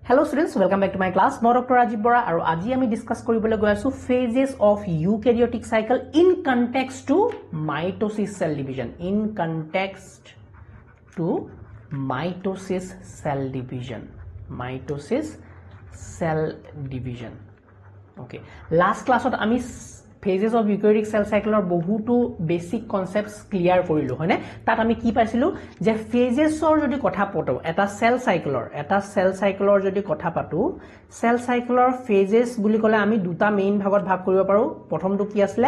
Hello students, welcome back to my class. Moi Dr. Rajiv Bora aru aji ami discuss koribole goi asu phases of eukaryotic cycle in context to mitosis cell division. In context to mitosis cell division. Mitosis cell division. Okay. Last class ot ami phases of eukaryotic cell cycle or বহুতো basic concepts clear কৰিলো হয়নে তাত আমি কি পাইছিলো যে phases or যদি কথা পটো এটা cell cycle or যদি কথা পাতো cell cycle or phases বুলি কলে আমি দুটা মেইন ভাগত ভাগ কৰিব পাৰো প্ৰথমটো কি আছিল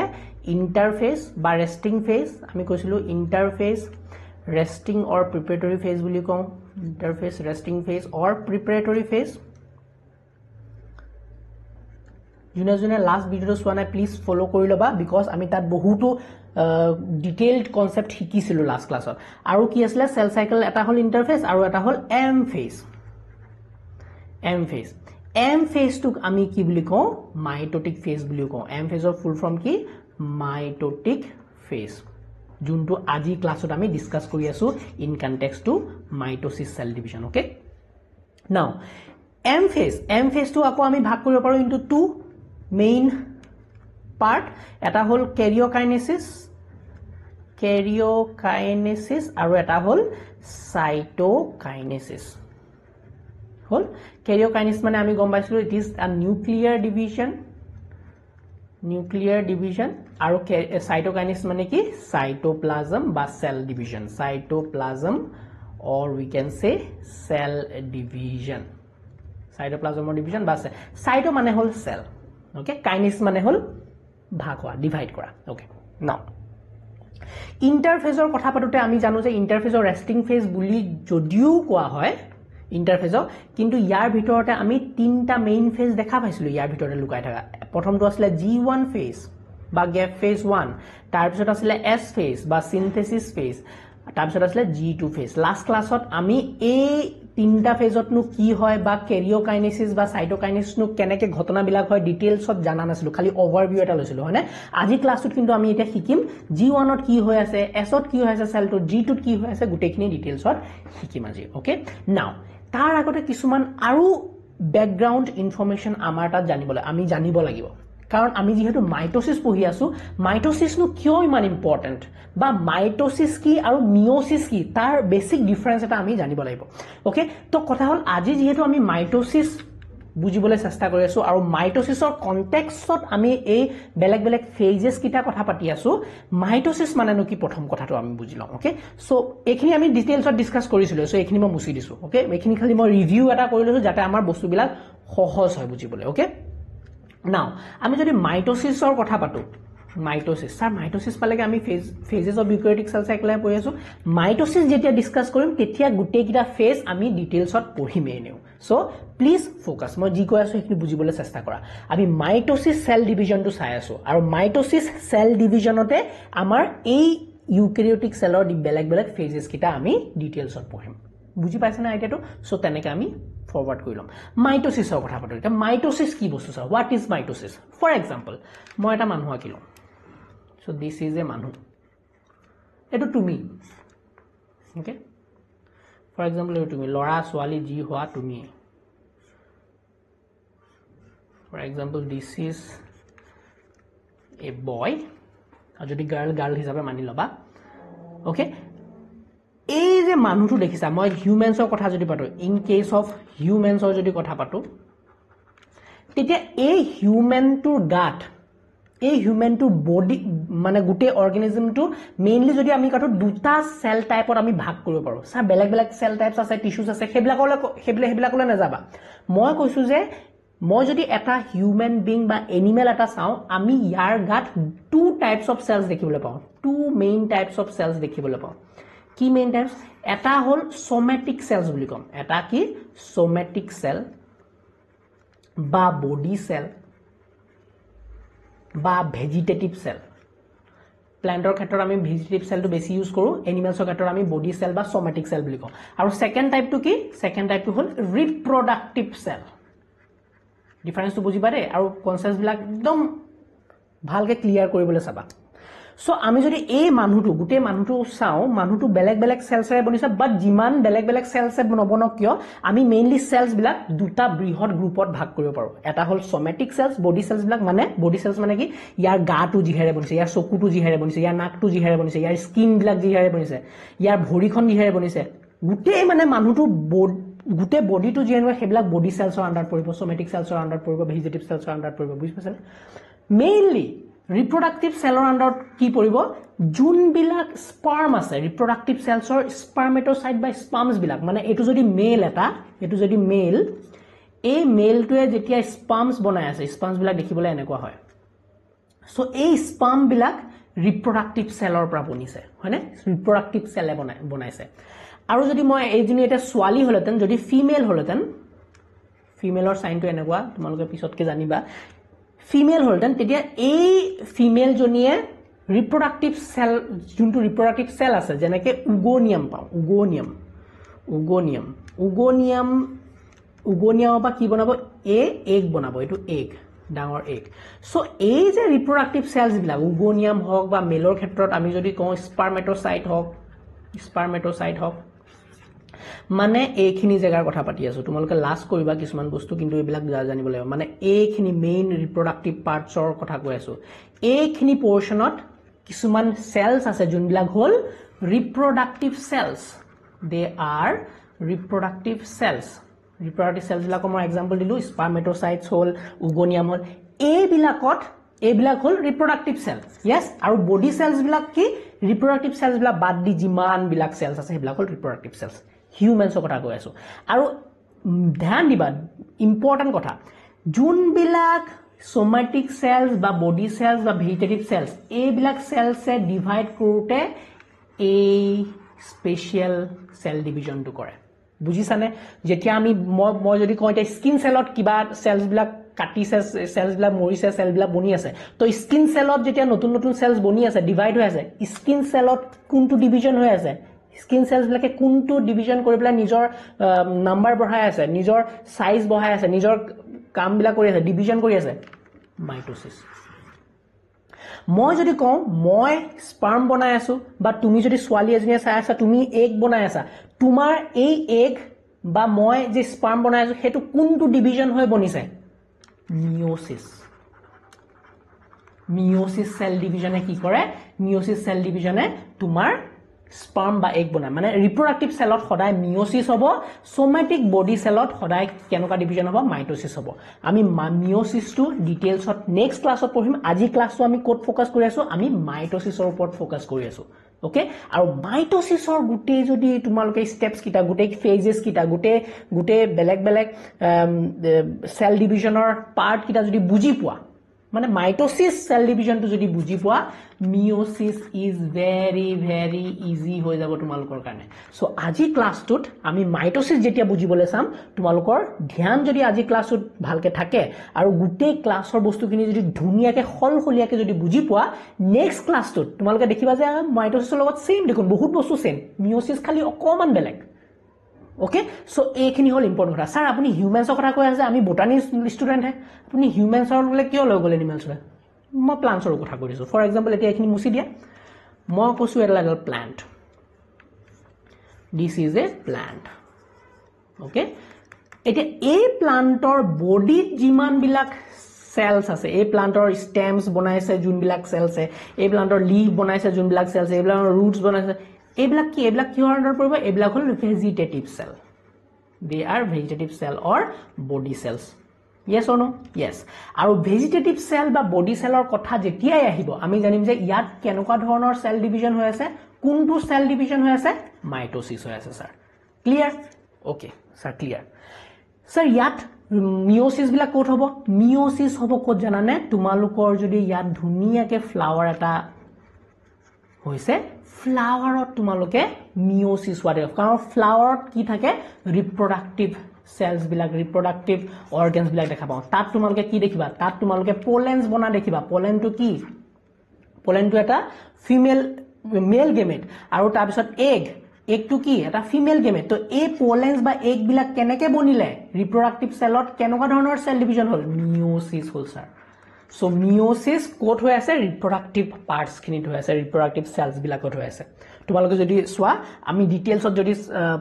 ইন্টাৰফেজ বা ৰেস্টিং ফেজ আমি কৈছিলো ইন্টাৰফেজ ৰেস্টিং or preparatory phase বুলি কওঁ ইন্টাৰফেজ ৰেস্টিং phase or preparatory phase June last video swana please follow kori loba because ami tat bohuto detailed concept hikisilu last class or aru ki asle cell cycle eta hol interface aru eta hol m phase m phase tuk ami ki buli ko mitotic phase buli ko m phase or full form ki mitotic phase junto aji class ot ami discuss kori asu in context to mitosis cell division okay now m phase to ako ami bhag koribo paru into two main part eta hol karyokinesis aru eta hol cytokinesis hol karyokinesis mane ami gom paisilo it is a nuclear division aru cytokinesis mane ki cytoplasm ba cell division cytoplasm or we can say cell division cytoplasm or division ba cyto mane hol cell okay kinase mane hol bhag hoa divide kora okay now interphase or kotha patute ami janu je interphase or resting phase buli jodiu koa hoy interphase kintu yar bhitorte ami tinta main phase dekha paisilo yar bhitorte lukai thaka prothom to asile G1 phase ba gap phase 1 tar pisot asile S phase ba synthesis phase tar pisot asile G2 phase last class ot ami a তিনটা ফেজত নু কি হয় বা karyokinesis বা cytokinesis নু কেনেকে ঘটনা বিলাক হয় ডিটেইলস ত জানা নাছিলো খালি ওভারভিউ এটা লৈছিলো হয়নে আজি ক্লাসত কিন্তু আমি এটা শিকিম G1 ত কি হৈ আছে S ত কি হৈ আছে সেল টো G2 ত কি হৈ আছে গুটেখিনি ডিটেইলস ত শিকিম আজি ওকে নাও তাৰ আগতে কিছুমান আৰু ব্যাকগ্ৰাউন্ড ইনফৰমেশন আমাৰ তাত আমি জানিব লাগিব কাৰণ আমি যেহেতু মাইটোসিস পঢ়ি আছো মাইটোসিস নু কিয় ইমান ইম্পৰ্টেন্ট বা মাইটোসিস কি আৰু মিয়োসিস কি তাৰ বেসিক ডিফাৰেন্স এটা আমি জানিব লাগিব ওকে তো কথা হল আজি যেহেতু আমি মাইটোসিস বুজিবলৈ চেষ্টা কৰি আছো আৰু মাইটোসিসৰ কনটেক্সটত আমি এই বেলেগ ফেজেস কিটা কথা পাতি আছো মাইটোসিস মানে নো কি প্ৰথম কথাটো আমি বুজিলাম ওকে সো এখিনি আমি ডিটেইলছত ডিসকাস কৰিছিলো সো এখিনি মই মুছি দিছো ওকে এখিনি খালি মই ৰিভিউ এটা কৰি লৈছো যাতে আমাৰ বস্তুবিলাক সহজ হয় বুজিবলৈ ওকে Now, আমি যদি মাইটোসিসৰ কথা পাতো মাইটোসিস পালেগে আমি phases of eukaryotic cell cycle এ পঢ়ি আছো মাইটোসিস যেতিয়া ডিসকাস কৰিম তেতিয়া গুটেই কিটা ফেজ আমি ডিটেইলছত পঢ়িমেই নেও সো প্লিজ ফোকাস মই জি কৈ আছো এখিনি বুজিবলৈ চেষ্টা কৰা আমি মাইটোসিস সেল ডিভিজনটো চাই আছো আৰু মাইটোসিস সেল ডিভিজনতে আমাৰ এই eukaryotic cellৰ বেলেগ ফেজেস কিটা আমি ডিটেইলছত পঢ়িম বুজি পাইছে না আইডিয়াটো সো তেনেকে আমি ফরওয়ার্ড কইলাম মাইটোসিসৰ কথা পাতো এটা মাইটোসিস কি বস্তু sir what is mitosis for example মই এটা মানুহ আকিলো সো দিস ইজ এ মানুহ এটো তুমি ওকে ফর एग्जांपल এটো তুমি লৰা ছোৱালী জি হোৱা তুমি for example this is a boy আৰু যদি গাৰ্ল হিচাপে মানি লবা ওকে এই যে মানুহটো দেখিছা মই হিউম্যানছৰ কথা যদি পাতো ইন কেস অফ হিউম্যানছৰ যদি কথা পাতো তেতিয়া এই হিউম্যানটোৰ গাত এই হিউম্যানটোৰ বডি মানে গুটে অৰ্গানিজমটো মেইনলি যদি আমি কাটো দুটা সেল টাইপত আমি ভাগ কৰিব পাৰো স্যাৰ বেলেগ সেল টাইপস আছে টিস্যুস আছে হেবিলাকলে নাযাবা মই কৈছো যে মই যদি এটা হিউম্যান বিং বা এনিমেল এটা চাও আমি ইয়াৰ গাত টু টাইপস অফ সেলস দেখিবলৈ পাওঁ two main types of cells দেখিবলৈ পাওঁ কি মেইন টাইপস এটা হল সোমেটিক সেলস বুলি কম এটা কি সোমেটিক সেল বা বডি সেল বা ভেজিটেটিভ সেল প্ল্যান্টৰ ক্ষেত্ৰত আমি ভেজিটেটিভ সেলটো বেছি ইউজ কৰো এনিমেলছৰ ক্ষেত্ৰত আমি বডি সেল বা সোমেটিক সেল বুলি কওঁ আৰু সেকেন্ড টাইপটো কি সেকেন্ড টাইপটো হল ৰিপ্ৰডাক্টিভ সেল ডিফাৰেন্সটো বুজি পাৰে আৰু কনসেপ্ট বিলাক একদম ভালকে ক্লিয়াৰ কৰিবলৈ চাবা সো আমি যদি এই মানুহটো গুটে মানুহটো চাও মানুহটো বেলেগ বেলেগ সেলসৰে বনিছে বাট জিমান বেলেগ বেলেগ সেলসে নবনক কিয় আমি মেইনলি সেলস বিলাক দুটা বৃহৎ গ্ৰুপত ভাগ কৰিব পাৰো এটা হল সোমেটিক সেলস বডি সেলস বিলাক মানে বডি সেলস মানে কি ইয়াৰ গাটো জিহেৰে বনিছে ইয়াৰ চকুটো জিহেৰে বনিছে ইয়াৰ নাকটো জিহেৰে বনিছে ইয়াৰ স্কিন বিলাক জিহেৰে বনিছে ইয়াৰ ভৰিখন জিহেৰে বনিছে গুটে মানে মানুহটো গুটে বডিটো জিহেৰে হেবিলাক বডি সেলসৰ আন্ডাৰত পৰিব সোমেটিক সেলসৰ আন্ডাৰত পৰিব ভেজিটেটিভ সেলসৰ আন্ডাৰত পৰিব বুজি পাইছানে মেইনলি reproductive cellor under কি পৰিব যোনবিলাক স্পাৰ্ম আছে reproductive cellsৰ spermatocyte বা sperms বিলাক মানে এটো যদি মেল এটা এটো যদি মেল এই মেলটোৱে যেতিয়া sperms বনাই আছে sperms বিলাক দেখিবলৈ এনেকুৱা হয় সো এই sperm বিলাক reproductive cellৰ পৰা বনিছে হয়নে reproductive cell বনাইছে আৰু যদি মই এইজনী এটা ছোৱালী হলতেন যদি ফিমেল হলতেন ফিমেলৰ সাইনটো এনেকুৱা তোমালোকে পিছতকে জানিবা ফিমেল হলতেন তেতিয়া এই ফিমেল জনিয়ে ৰিপ্ৰডাক্টিভ সেল যোনটো ৰিপ্ৰডাক্টিভ সেল আছে যেনেকে উগোনিয়াম পাও উগোনিয়াম বা কি বনাব এগ বনাব এটো এগ ডাঙৰ এগ সো এই যে ৰিপ্ৰডাক্টিভ সেলস বিলাক উগোনিয়াম হওক বা মেলৰ ক্ষেত্ৰত আমি যদি কওঁ স্পাৰ্মেটোসাইট হওক মানে এইখিনি জায়গাৰ কথা পাতি আছো তোমালোকে লাষ্ট কৰিবা কিছুমান বস্তু কিন্তু এইবিলাক জানিব লাগিব মানে এইখিনি মেইন ৰিপ্ৰডাক্টিভ পাৰ্টছৰ কথা কৈ আছো এইখিনি পোৰশনত কিছুমান সেলস আছে যোনবিলাক হল ৰিপ্ৰডাক্টিভ সেলস দে আৰ ৰিপ্ৰডাক্টিভ সেলস বিলাক মই এক্সাম্পল দিলো স্পাৰ্মেটোসাইটস হল উগোনিয়াম হল এইবিলাক হল ৰিপ্ৰডাক্টিভ সেলস yes আৰু বডি সেলস বিলাক কি ৰিপ্ৰডাক্টিভ সেলস বিলাক বাদ দি যিমান বিলাক সেলস আছে সেইবিলাক হল ৰিপ্ৰডাক্টিভ সেলস হিউম্যানছৰ কথা কৈ আছো আৰু ধ্যান দিবা ইম্পৰ্টেন্ট কথা যোনবিলাক সোমেটিক সেলস বা বডি সেলস বা ভেজিটেটিভ সেলস এইবিলাক সেলসে ডিভাইড কৰোতে এই স্পেশাল সেল ডিভিজনটো কৰে বুজিছানে যেতিয়া আমি মই যদি কওঁ এটা স্কিন সেলত কিবা সেলস বিলাক কাটিছে সেলস বিলাক মৰিছে সেল বিলাক বনি আছে তো স্কিন সেলত যেতিয়া নতুন নতুন সেলস বনি আছে ডিভাইড হৈ আছে স্কিন সেলত কোনটো ডিভিজন হৈ আছে স্কিন সেলস বিলাকে কোনটো ডিভিজন কৰি পেলাই নিজৰ নাম্বাৰ বঢ়াই আছে নিজৰ সাইজ বঢ়াই আছে নিজৰ কাম বিলাক কৰি আছে ডিভিজন কৰি আছে মাইটোসিস মই যদি কওঁ মই স্পাৰ্ম বনাই আছো বা তুমি যদি ছোৱালী এজনীয়ে চাই আছা তুমি এগ বনাই আছা তোমাৰ এই এগ বা মই যে স্পার্ম বনাই আছো হেতু কোনটো ডিভিজন হৈ বনিছে মিয়োসিস সেল ডিভিজনে কি কৰে মিয়োসিস সেল ডিভিজনে তোমাৰ স্পাৰ্ম বা এগ বনায় মানে ৰিপ্ৰডাক্টিভ সেলত সদায় মিয়োসিস হ'ব সোমেটিক বডি সেলত সদায় কেনেকুৱা ডিভিজন হ'ব মাইটোসিস হ'ব আমি মিয়োসিসটো ডিটেইলছত নেক্সট ক্লাছত পঢ়িম আজি ক্লাছটো আমি কোড ফোকাস কৰি আছো আমি মাইটোসিসৰ ওপৰত ফোকাস কৰি আছো ওকে আৰু মাইটোসিসৰ গুটে যদি তোমালোকে স্টেপস কিটা গুটে ফেজেস কিটা গুটে বেলেগ বেলেগ সেল ডিভিজনৰ পাৰ্ট কিটা যদি বুজি পোৱা মানে মাইটোসিস সেল ডিভিজনটো যদি বুজি পোৱা meiosis is very very easy হৈ যাব তোমালোকৰ কাৰণে সো আজি ক্লাছটোত আমি মাইটোসিস যেতিয়া বুজিবলৈ চাম তোমালোকৰ ধ্যান যদি আজি ক্লাছটোত ভালকে থাকে আৰু গুটে ক্লাছৰ বস্তুখিনি যদি ধুনিয়াকে খলখলিয়াকে যদি বুজি পোৱা নেক্সট ক্লাছটোত তোমালোকে দেখিবা যে মাইটোসিসৰ লগত সেম দেখোন বহুত বস্তু সেম মিয়োসিস খালি অকমান বেলেগ ओके सो এইখিনি হল ইম্পৰ্টেন্ট কথা স্যাৰ আপুনি হিউম্যানছৰ কথা কৈ আছে আমি বটানী ষ্টুডেন্ট হে আপুনি হিউম্যানছৰ গলে কিয় লৈ গলে এনিমেলছৰ মই প্লান্টছৰ কথা কৈ দিছো ফৰ এক্সাম্পল এতিয়া এইখিনি মুছি দিয়া মই কৈছো এটা plant this is A plant okay এতিয়া এই প্লান্টৰ বডিত যিমান বিলাক সেলস আছে এই প্লান্টৰ স্টেমস বনাইছে যোনবিলাক সেলসে এই প্লান্টৰ লিভ বনাইছে যোনবিলাক সেলস এইবিলাকৰ ৰুটস বনাইছে এইবিলাক কিহৰ আন্ডাৰ পৰিব এইবিলাক হল vegetative cell they are vegetative cell or body cells yes or no yes আৰু ভেজিটেটিভ সেল বা বডি সেলৰ কথা যেতিয়াই আহিব আমি জানিম যে ইয়াত কেনেকুৱা ধৰণৰ সেল ডিভিজন হৈ আছে কোনটো সেল ডিভিজন হৈ আছে মাইটোসিস হৈ আছে sir clear okay sir clear sir ইয়াত মিয়োসিস বিলাক কোট হ'ব মিয়োসিস হ'ব কোট জানানে তোমালোকৰ যদি ইয়াত ধুনিয়াকে ফ্লাৱাৰ এটা হৈছে ফ্লাৱাৰত তোমালোকে মিয়োসিস হোৱা কাৰণ ফ্লাৱাৰত কি থাকে ৰিপ্ৰডাক্টিভ সেলস বিলাক ৰিপ্ৰডাক্টিভ অৰ্গানছ বিলাক দেখা পাও তাত তোমালোকে কি দেখিবা তাত তোমালোকে পোলেন্স বনা দেখিবা পোলেনটো কি পোলেনটো এটা ফিমেল মেল গেমেট আৰু তাৰ পিছত এগটো কি এটা ফিমেল গেমেট তো এই পোলেন্স বা এগ বিলাক কেনেকে বনিলে ৰিপ্ৰডাক্টিভ সেলত কেনেকুৱা ধৰণৰ সেল ডিভিজন হল মিয়োসিস হল স্যাৰ সো মিওসিস কোট হৈ আছে ৰিপ্ৰডাক্টিভ পাৰ্টস খিনিত হৈ আছে ৰিপ্ৰডাক্টিভ সেলস বিলাকত হৈ আছে তোমালোকে যদি সোৱা আমি ডিটেইলছত যদি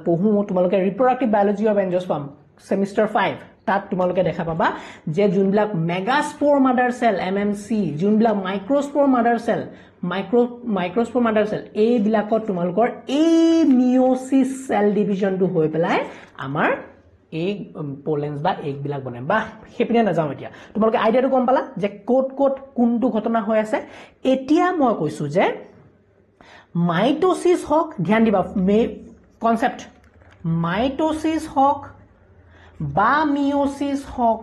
পঢ়ো তোমালোকে ৰিপ্ৰডাক্টিভ বায়োলজি অফ এঞ্জিওস্পাৰ্ম সেমিস্টাৰ 5 তাত তোমালোকে দেখা পাবা যে যোনবিলাক মেগাস্পোৰ মাদাৰ সেল এমএমসি যোনবিলাক মাইক্ৰোস্পোৰ মাদাৰ সেল মাইক্ৰোস্পোৰ মাদাৰ সেল এই বিলাকত তোমালোকৰ এই মিওসিস সেল ডিভিজনটো হৈ পেলাই আমাৰ এই পোলেন্স বা এগ বিলাক বনায় বা হেপিনে না যাও এতিয়া তোমালোকে আইডিয়াটো কম পালা যে কোট কোনটো ঘটনা হৈ আছে এতিয়া মই কৈছো যে মাইটোসিস হক ধ্যান দিবা কনসেপ্ট মাইটোসিস হক বা মিওসিস হক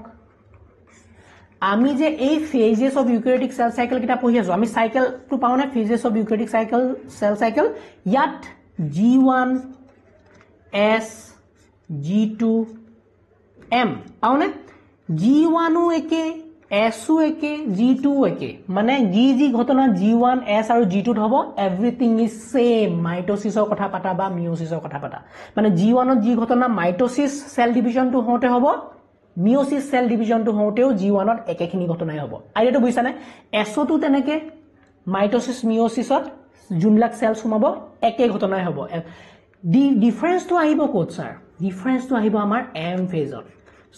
আমি যে এই phases of eukaryotic cell cycle কিটা পঢ়ি আছো আমি সাইকেল টু পাও না phases of eukaryotic cycle cell cycle ইয়াত G1 S G2 M পাও না G1 ও একে S ও একে G2 ও একে মানে জি ঘটনা G1 S আৰু G2 ত হ'ব এভৰিথিং ইজ সেম মাইটোসিসৰ কথা পাতা বা মিওসিসৰ কথা পাতা মানে G1 ত জি ঘটনা মাইটোসিস সেল ডিভিজন টু হওঁতে হ'ব মিওসিস সেল ডিভিজন টু হওঁতেও G1 ত একেখিনি ঘটনাই হ'ব আইডিয়াটো বুজিছা নে S তো তেনেকে মাইটোসিস মিওসিসত যোনবিলাক সেল সুমাব একে ঘটনাই হ'ব ডিফাৰেন্স তো আহিব কোট স্যাৰ ডিফাৰেন্স তো আহিব আমাৰ M ফেজত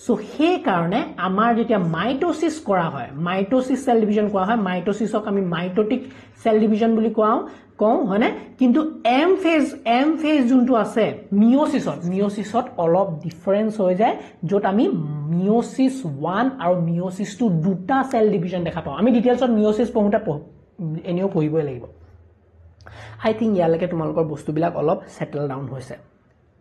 সো হে কাৰণে আমাৰ যেতিয়া মাইটোসিস কৰা হয় মাইটোসিস সেল ডিভিজন কৰা হয় মাইটোসিসক আমি মাইটোটিক সেল ডিভিজন বুলি কওঁ হয়নে কিন্তু M ফেজ যোনটো আছে মিওসিসত অলপ ডিফাৰেন্স হৈ যায় যত আমি মিওসিস 1 আৰু মিওসিস 2 দুটা সেল ডিভিজন দেখা পাওঁ আমি ডিটেইলছত মিওসিস পঢ়োতে এনেও পঢ়িবই লাগিব আই থিংক ইয়ালৈকে তোমালোকৰ বস্তুবিলাক অলপ সেটেল ডাউন হৈছে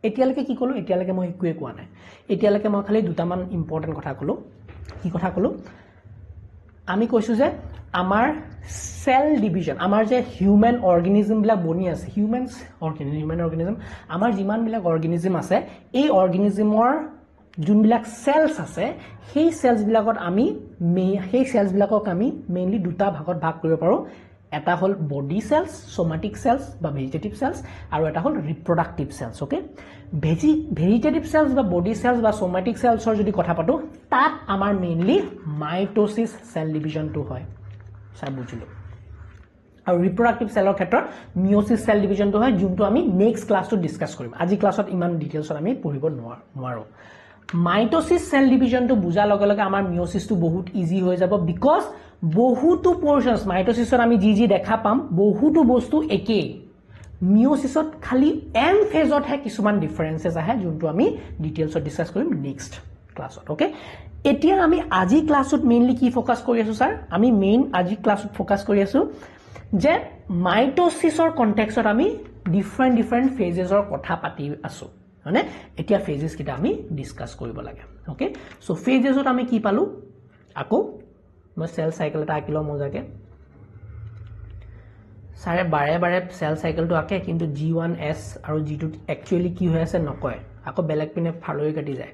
এতিয়ালৈকে কি কলো এতিয়ালৈকে মই একোৱে কোৱা নাই এতিয়ালৈকে মই খালি দুটামান ইম্পৰ্টেন্ট কথা কলো কি কথা কলো আমি কৈছো যে আমাৰ সেল ডিভিজন আমাৰ যে হিউম্যান অৰ্গানিজম বিলাক বনি আছে হিউম্যান অৰ্গানিজম আমাৰ যিমান বিলাক অৰ্গানিজম আছে এই অৰ্গানিজমৰ যোনবিলাক সেলস আছে সেই সেলস বিলাকত আমি মেইনলি দুটা ভাগত ভাগ কৰিব পাৰো এটা হল বডি সেলস সোমাটিক সেলস বা ভেজিটেটিভ সেলস আৰু এটা হল reproductive cells okay vegetative cells বা বডি সেলস বা সোমাটিক সেলসৰ যদি কথা পাতো তাত আমাৰ মেইনলি মাইটোসিস সেল ডিভিজনটো হয় চাই বুজিলো আৰু ৰিপ্ৰডাক্টিভ সেলৰ ক্ষেত্ৰত মিওসিস সেল ডিভিজনটো হয় যোনটো আমি নেক্সট ক্লাছটো ডিসকাস কৰিম আজি ক্লাছত ইমান ডিটেইলছত আমি পঢ়িব নোৱাৰো মাইটোসিস সেল ডিভিজনটো বুজাৰ লগে লগে আমাৰ মিওসিসটো বহুত ইজি হৈ যাব বিকজ বহুতো পোৰশনস মাইটোসিসত আমি জি দেখা পাম বহুতো বস্তু একে মিওসিসত খালি এম ফেজত হে কিছুমান ডিফাৰেন্সেস আহে যোনটো আমি ডিটেইলছত ডিসকাস কৰিম নেক্সট ক্লাছত ওকে এতিয়া আমি আজি ক্লাছত মেইনলি কি ফোকাস কৰি আছো স্যাৰ আমি আজি ক্লাছত ফোকাস কৰি আছো যে মাইটোসিসৰ কনটেক্সট আমি ডিফাৰেন্ট ফেজেছৰ কথা পাতি আছো মানে এতিয়া ফেজেছ কিটা আমি ডিসকাস কৰিব লাগে ওকে সো ফেজেছত আমি কি পালো আকৌ মই সেল সাইকেল এটা আঁকিলো মজাকে সাৰে বাৰে সেল সাইকেলটো আঁকে কিন্তু G1 S আৰু G2 একচুয়ালি কি হৈ আছে নকয় আকৌ বেলেগ পিনে ফালৰি কাটি যায়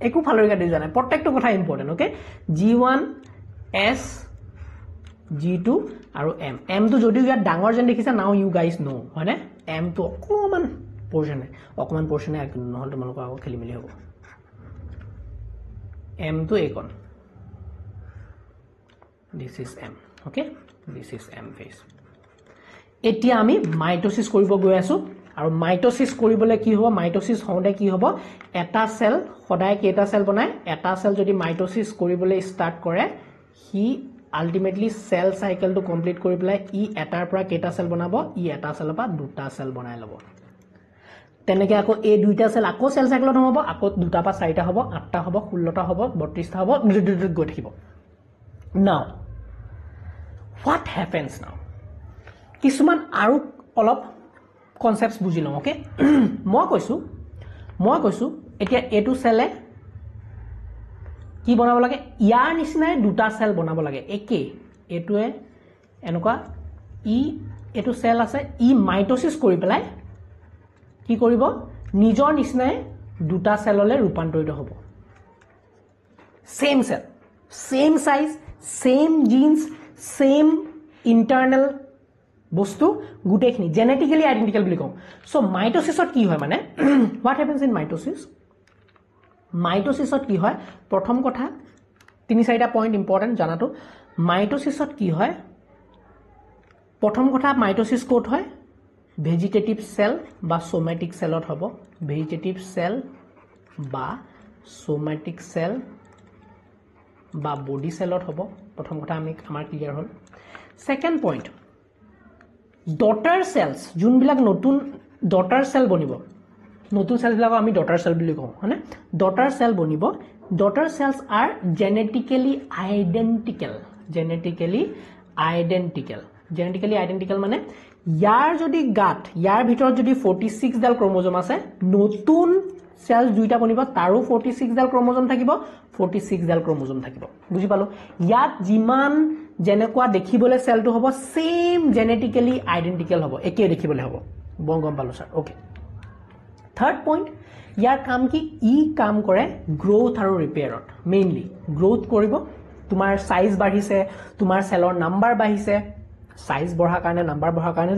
একো ফালৰি কাটি যোৱা নাই প্ৰত্যেকটো কথা important okay G1 S G2 আৰু M তো যদিও ইয়াত ডাঙৰ যেন দেখিছা নাও ইউ গাইজ নো হয়নে M তো অকমান পোৰশনে নহল তোমালোক আকৌ খেলি মেলি হ'ব M to Acon. This is M. Okay? This is M phase. এতিয়া আমি মাইটোসিস কৰিব গৈ আছো আৰু মাইটোসিস কৰিবলে কি হ'ব মাইটোসিস হওঁতে কি হ'ব এটা সেল সদায় কেটা সেল বনায় এটা সেল যদি মাইটোসিস কৰিবলে ষ্টাৰ্ট কৰে হি আলটিমেটলি সেল সাইকেলটো কমপ্লিট কৰি পেলাই ই এটাৰ পৰা কেটা সেল বনাব ই এটা সেলৰ পৰা দুটা সেল বনাই ল'ব তেনেকে আকৌ এই দুইটা সেল আকৌ সেল সাইকেলত হ'ব আকৌ দুটা পৰা চাৰিটা হ'ব আঠটা হ'ব 16টা হ'ব 32টা হ'ব গৈ থাকিব নাও what happens now কিছুমান আৰু অলপ কনসেপ্টস বুজি লওঁ ওকে মই কৈছো এতিয়া এটো সেলে কি বনাব লাগে ইয়াৰ নিচিনাই দুটা সেল বনাব লাগে একে এটোৱে এনেকুৱা এটো সেল আছে ই মাইটোসিস কৰি পেলাই কি কৰিব নিজৰ নিচিনাই দুটা সেললে ৰূপান্তৰিত হ'ব same cell same size same genes same internal বস্তু গুটেখিনি জেনেটিক্যালি আইডেন্টিক্যাল বুলি কওঁ সো মাইটোসিসত কি হয় মানে হোৱাট হ্যাপেন্স ইন মাইটোসিসত কি হয় প্ৰথম কথা তিনি চাৰিটা পইণ্ট ইম্পৰ্টেণ্ট জানাটো মাইটোসিছত কি হয় প্ৰথম কথা মাইটোসিছ ক'ত হয় ভেজিটেটিভ সেল বা সোমেটিক সেলত হ'ব ভেজিটেটিভ সেল বা সোমেটিক সেল বা বডি সেলত হ'ব প্ৰথম কথা আমাৰ ক্লিয়াৰ হ'ল সেকেন্ড পইণ্ট ডটাৰ সেলস যোনবিলাক নতুন ডটাৰ সেল বনিব নতুন সেলবিলাকক আমি ডটাৰ সেল বুলি কওঁ হয়নে ডটাৰ সেল বনিব daughter cells are genetically identical মানে ইয়াৰ যদি গাত ইয়াৰ ভিতৰত যদি 46 ডাল ক্ৰোমোজোম আছে নতুন সেলস দুইটা বনিব তাৰো 46 ডাল ক্ৰোমোজোম থাকিব 46 ডাল ক্ৰোমোজোম থাকিব বুজি পালো ইয়াত যিমান যেনেকুৱা দেখিবলৈ সেলটো হ'ব সেম জেনেটিক্যালি আইডেন্টিক্যাল হ'ব একে দেখিবলৈ হ'ব গম পালো স্যাৰ ওকে থাৰ্ড পইণ্ট ইয়াৰ কাম কি ই কাম কৰে গ্ৰোথ আৰু ৰিপেয়াৰত মেইনলি গ্ৰোথ কৰিব তোমাৰ সাইজ বাঢ়িছে তোমাৰ সেলৰ নাম্বাৰ বাঢ়িছে সাইজ বঢ়াৰ কাৰণে নাম্বাৰ বঢ়াৰ কাৰণে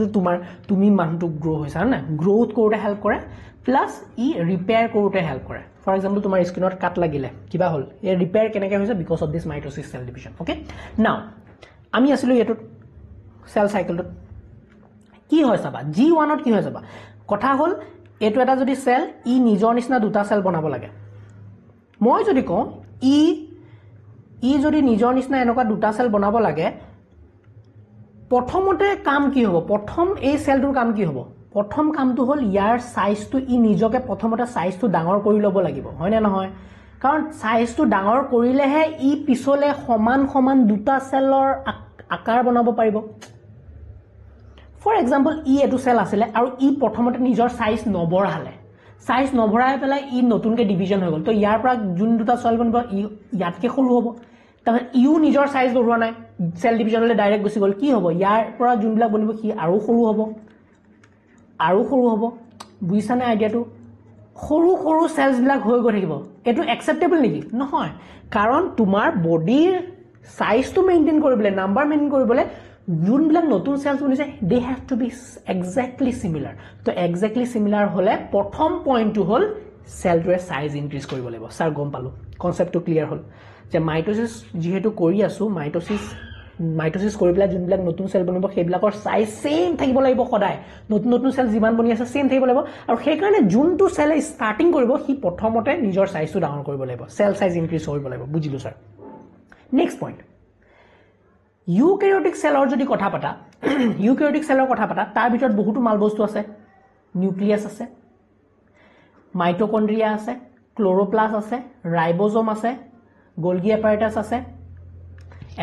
তুমি মানুহটো গ্ৰো হৈছে না গ্ৰোথ কৰোতে হেল্প কৰে প্লাস ই ৰিপেয়াৰ কৰোতে হেল্প কৰে ফৰ এক্সাম্পল তোমাৰ স্কিনত কাট লাগিলে কিবা হ'ল এই ৰিপেয়াৰ কেনেকৈ হৈছে because of this mitosis cell division okay now আমি আছিলো এটো সেল সাইকেলটো কি হয় চাবা G1 ত কি হয় চাবা কথা হ'ল এটো এটা যদি সেল ই নিজৰ নিচিনা দুটা সেল বনাব লাগে মই যদি কওঁ ই যদি নিজৰ নিচিনা এনেকুৱা দুটা সেল বনাব লাগে প্ৰথমতে কাম কি হ'ব প্ৰথম এই সেলটোৰ কাম কি হ'ব প্ৰথম কামটো হ'ল ইয়াৰ সাইজটো ই নিজকে প্ৰথমতে সাইজটো ডাঙৰ কৰি ল'ব লাগিব হয় না নহয় কাৰণ সাইজটো ডাঙৰ কৰিলেহে ই পিছলে সমান দুটা সেলৰ আকাৰ বনাব পাৰিব ফৰ এক্সাম্পল ই এটো সেল আছিলে আৰু ই প্ৰথমতে নিজৰ সাইজ নবঢ়াই পেলাই ই নতুনকে ডিভিজন হৈ গ'ল তো ইয়াৰ পৰা যোন দুটা সেল বনিব ই ইয়াতকে সৰু হ'ব তাৰ ইউ নিজৰ সাইজ বঢ়োৱা নাই সেল ডিভিজনলৈ ডাইৰেক্ট গুচি গ'ল কি হ'ব ইয়াৰ পৰা যোনবিলাক বনিব কি আৰু সৰু হ'ব বুজিছানে আইডিয়াটো সৰু সেলস বিলাক হৈ গৈ থাকিব এটো একসেপ্টেবল নেকি নহয় কাৰণ তোমাৰ বডিৰ সাইজটো মেইনটেইন কৰিবলৈ নাম্বাৰ মেইনটেইন কৰিবলৈ যোনবিলাক নতুন সেলস বনিছে they have to be exactly similar তো এক্স্যাক্টলি সিমিলাৰ হলে প্ৰথম পইণ্টটো হ'ল সেলটোৰ সাইজ ইনক্ৰিজ কৰিব লাগিব স্যাৰ গম পালো কনসেপ্টটো ক্লিয়াৰ হ'ল যে মাইটোসিছ যেহেতু কৰি আছো মাইটোসিছ কৰি পেলাই যোনবিলাক নতুন সেল বনিব সেইবিলাকৰ সাইজ সেম থাকিব লাগিব সদায় নতুন সেল যিমান বনি আছে সেম থাকিব লাগিব আৰু সেই কাৰণে যোনটো সেলে ষ্টাৰ্টিং কৰিব সি প্ৰথমতে নিজৰ সাইজটো ডাঙৰ কৰিব লাগিব সেল সাইজ ইনক্ৰিজ কৰিব লাগিব বুজিলো স্যাৰ নেক্সট পইণ্ট ইউক্যাৰিওটিক সেলৰ যদি কথা পাতা ইউক্যাৰিওটিক সেলৰ কথা পাতা তাৰ ভিতৰত বহুতো মাল বস্তু আছে নিউক্লিয়াছ আছে মাইটোকন্ড্ৰিয়া আছে ক্লোৰোপ্লাষ্ট আছে ৰাইবোজোম আছে গোলগি এপাৰেটাছ আছে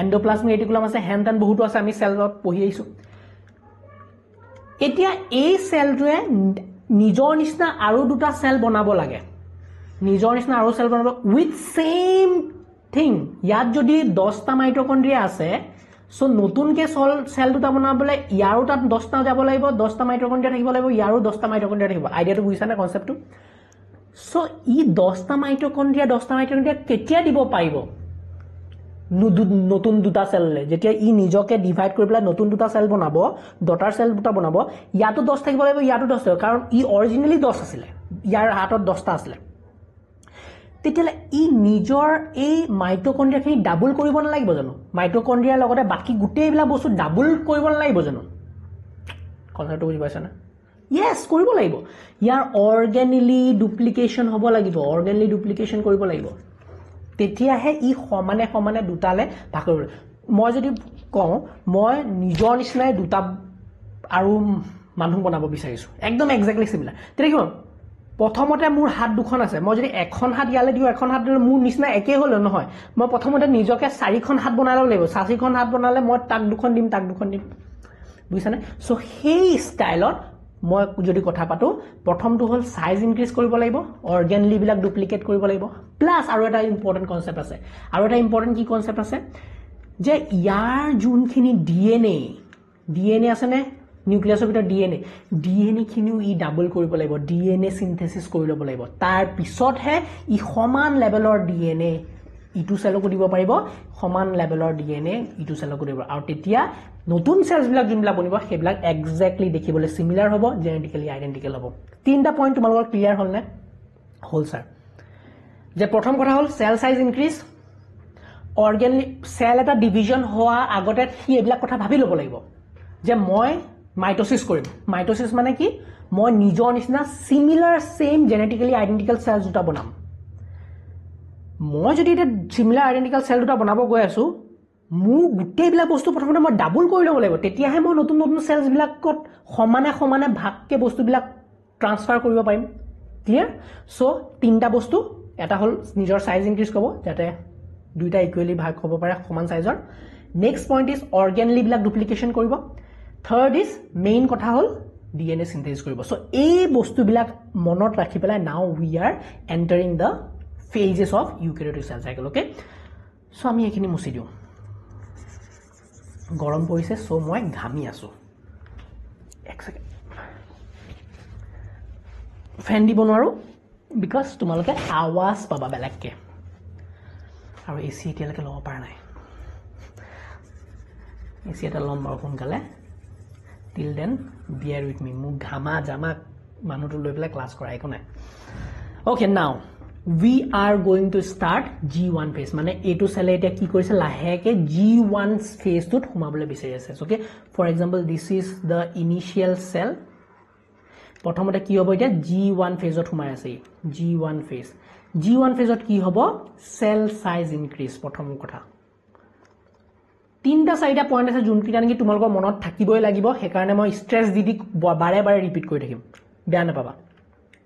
এন্ডোপ্লাজমিক ৰেটিকুলাম আছে হেনতেন বহুতো আছে আমি সেলত পঢ়ি আহিছো এতিয়া এই সেলটোৱে নিজৰ নিচিনা আৰু দুটা সেল বনাব লাগে নিজৰ নিচিনা আৰু সেল বনাব উইথ সেম থিং ইয়াত যদি 10টা মাইটোকন্ড্ৰিয়া আছে সো নতুনকে সেল দুটা বনাবলৈ ইয়াৰো তাত 10টা যাব লাগিব 10টা মাইটোকন্ড্ৰিয়া থাকিব লাগিব ইয়াৰো 10টা মাইটোকন্ড্ৰিয়া থাকিব আইডিয়াটো বুজিছানে কনসেপ্টটো সো ই 10টা মাইটোকন্ড্ৰিয়া কেতিয়া দিব পাৰিব নতুন দুটা সেললে যেতিয়া ই নিজকে ডিভাইড কৰি পেলাই নতুন দুটা সেল বনাব ডটাৰ সেল দুটা বনাব ইয়াতো 10 থাকিব লাগিব ইয়াতো 10 থাকিব কাৰণ ই অৰিজিনালি 10 আছিল ইয়াৰ হাতত 10টা আছিল তেতিয়ালে ই নিজৰ এই মাইটোকন্ড্ৰিয়াখিনি ডাবল কৰিব নালাগিব জানো মাইটোকন্ড্ৰিয়াৰ লগতে বাকি গোটেইবিলাক বস্তু ডাবল কৰিব নালাগিব জানো কনসেপ্টটো বুজি পাইছা না ইয়েস কৰিব লাগিব ইয়াৰ অৰ্গানিলি ডুপ্লিকেশন হ'ব লাগিব অৰ্গানিলি ডুপ্লিকেশন কৰিব লাগিব তেতিয়াহে ই সমানে দুটালে ভাগ কৰিব মই যদি কওঁ মই নিজৰ নিচিনাই দুটা আৰু মানুহ বনাব বিচাৰিছো একদম এক্স্যাক্টলি সিমিলাৰ তেতিয়া কি প্ৰথমতে মোৰ হাত দুখন আছে মই যদি এখন হাত ইয়ালে দিও এখন হাত মোৰ নিচিনা একে হল নহয় মই প্ৰথমতে নিজকে 4খন হাত বনাই ল'ব লাগিব 4খন হাত বনালে মই তাক দুখন দিম বুজিছানে সো সেই ষ্টাইলত মই যদি কথা পাতো প্ৰথমটো হল সাইজ ইনক্ৰিজ কৰিব লাগিব অৰ্গানলি বিলাক ডুপ্লিকেট কৰিব লাগিব প্লাস আৰু এটা ইম্পৰ্টেন্ট কনসেপ্ট আছে আৰু এটা ইম্পৰ্টেন্ট কি কনসেপ্ট আছে যে ইয়াৰ যোনখিনি ডিএনএ আছে নে নিউক্লিয়াছৰ ভিতৰত ডিএনএ খিনিও ই ডাবল কৰিব লাগিব ডিএনএ সিনথেসিস কৰি ল'ব লাগিব তাৰ পিছতহে ই সমান লেভেলৰ ডিএনএ ইটু সেলকো দিব পাৰিব সমান লেভেলৰ ডিএনএ ইটু সেলকো দিব আৰু তেতিয়া নতুন সেলস বিলাক যোনবিলাক বনিব সেইবিলাক এক্স্যাক্টলি দেখিবলৈ সিমিলাৰ হ'ব জেনেটিক্যালি আইডেন্টিক্যাল হ'ব তিনটা পইণ্ট তোমালোকৰ ক্লিয়াৰ হ'ল নে হ'ল স্যাৰ যে প্ৰথম কথা হ'ল সেল সাইজ ইনক্ৰিজ অৰ্গেনলি সেল এটা ডিভিজন হোৱা আগতে সি এইবিলাক কথা ভাবি ল'ব লাগিব যে মই মাইটোসিস কৰিম মাইটোসিস মানে কি মই নিজৰ নিচিনা সিমিলাৰ সেম জেনেটিক্যালি আইডেন্টিক্যাল সেলস দুটা বনাম মই যদি এটা সিমিলাৰ আইডেন্টিক্যাল সেল দুটা বনাব গৈ আছো মু গুটেইবিলাক বস্তু প্ৰথমতে মই ডাবল কৰি ল'ব লাগিব তেতিয়াহে মই নতুন নতুন সেলস বিলাকত সমানে ভাগকে বস্তুবিলাক ট্ৰান্সফাৰ কৰিব পাৰিম ক্লিয়াৰ সো তিনটা বস্তু এটা হল নিজৰ সাইজ ইনক্ৰিজ কৰিব যাতে দুইটা ইকুৱেলি ভাগ হ'ব পাৰে সমান সাইজৰ নেক্সট পইণ্ট ইজ অৰ্গেনলি বিলাক ডুপ্লিকেশন কৰিব থাৰ্ড ইজ মেইন কথা হল ডিএনএ সিনথেসিস কৰিব সো এই বস্তুবিলাক মনত ৰাখি পেলাই now we are entering the phases of eukaryotic cell cycle okay so আমি এখিনি মুছি দিও গৰম পৰিছে সো মই ঘামি আছো এক সেকেন্ড ফেন দিব নোৱাৰো বিকজ তোমালোকে আৱাজ পাবা বেলেগকে আৰু এসি এতিয়ালৈকে ল'ব পৰা নাই এসি এটা ল'ম বাৰু সোনকালে টিল দেন বিয়াৰ উইথ মি মোক ঘামা জামা মানুহটো লৈ পেলাই ক্লাছ কৰা একো নাই okay now we are going to start G1 phase মানে এটো সেলে এটা কি কৰিছে লাহেকে G1 phase টোত সোমাবলৈ বিচাৰি আছে okay for example this is the initial cell প্ৰথমতে কি হ'ব এটা G1 phase ত সোমাই আছে G1 phase ত কি হ'ব সেল সাইজ ইনক্ৰিজ প্ৰথম কথা তিনটা চাৰিটা পইণ্ট আছে যোন কিটা নেকি তোমালোকৰ মনত থাকিবই লাগিব সেই কাৰণে মই স্ট্ৰেছ দি বাৰে বাৰে ৰিপিট কৰি থাকিম বেয়া নাপাবা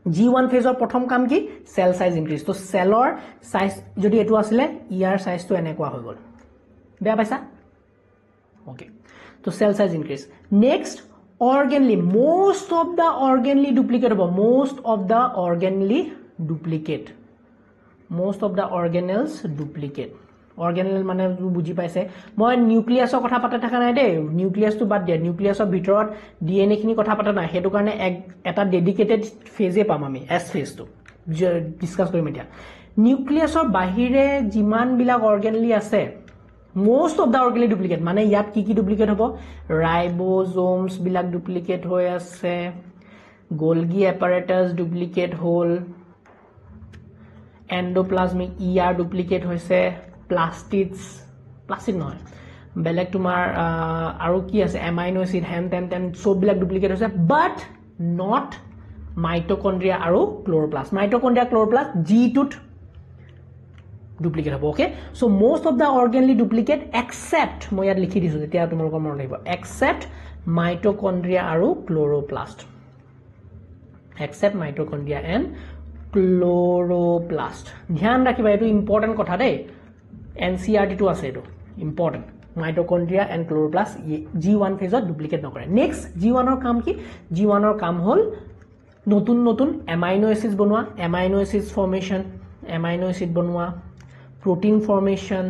G1 phase of প্ৰথম কাম কি সেল সাইজ ইনক্ৰিজ তো সেলৰ সাইজ যদি এটো আছিল ইয়াৰ সাইজটো এনেকুৱা হৈ গল বেয়া পাইছা ওকে তো cell size increase next organelle most of the organally duplicate হ'ব most of the organelles duplicate organelle মানে বুজি পাইছে মই নিউক্লিয়াছৰ কথা পাতা থাকা নাই দে নিউক্লিয়াছটো বাদ দিয়া নিউক্লিয়াছৰ ভিতৰত ডিএনএ খিনি কথা পাতা নাই হেতু কাৰণে এটা ডেডিকেটেড ফেজে পাম আমি এস ফেজটো ডিসকাস কৰিম এতিয়া নিউক্লিয়াছৰ বাহিৰে যিমান বিলাক অৰ্গানলি আছে most of the organelle duplicate মানে ইয়াত কি ডুপ্লিকেট হ'ব রাইবোজোমস বিলাক ডুপ্লিকেট হৈ আছে গোলগি অ্যাপারেটাস ডুপ্লিকেট হল এন্ডোপ্লাজমিক ইআর ডুপ্লিকেট হৈছে প্লাস্টিড নহয় বেলেগ তোমাৰ আৰু কি আছে এমাইনো এসিড হেন টেন সব বিলাক ডুপ্লিকেট হৈছে বাট নট মাইটোকন্ড্রিয়া আৰু ক্লোৰোপ্লাস্ট মাইটোকন্ড্ৰিয়া ক্লোৰোপ্লাস্ট G2 duplicate হ'ব okay so most of the organally duplicate except মই ইয়াত লিখি দিছো তেতিয়া তোমালোকৰ মনত আহিব except mitochondria আৰু chloroplast and chloroplast ধ্যান ৰাখিবা এটো ইম্পৰ্টেন্ট কথা দেই NCERT টো আছে এটো important mitochondria and chloroplast G1 phase duplicate নকৰে next G1 ৰ কাম কি G1 ৰ কাম হল নতুন amino acids বনোৱা amino acids formation amino acid বনোৱা protein formation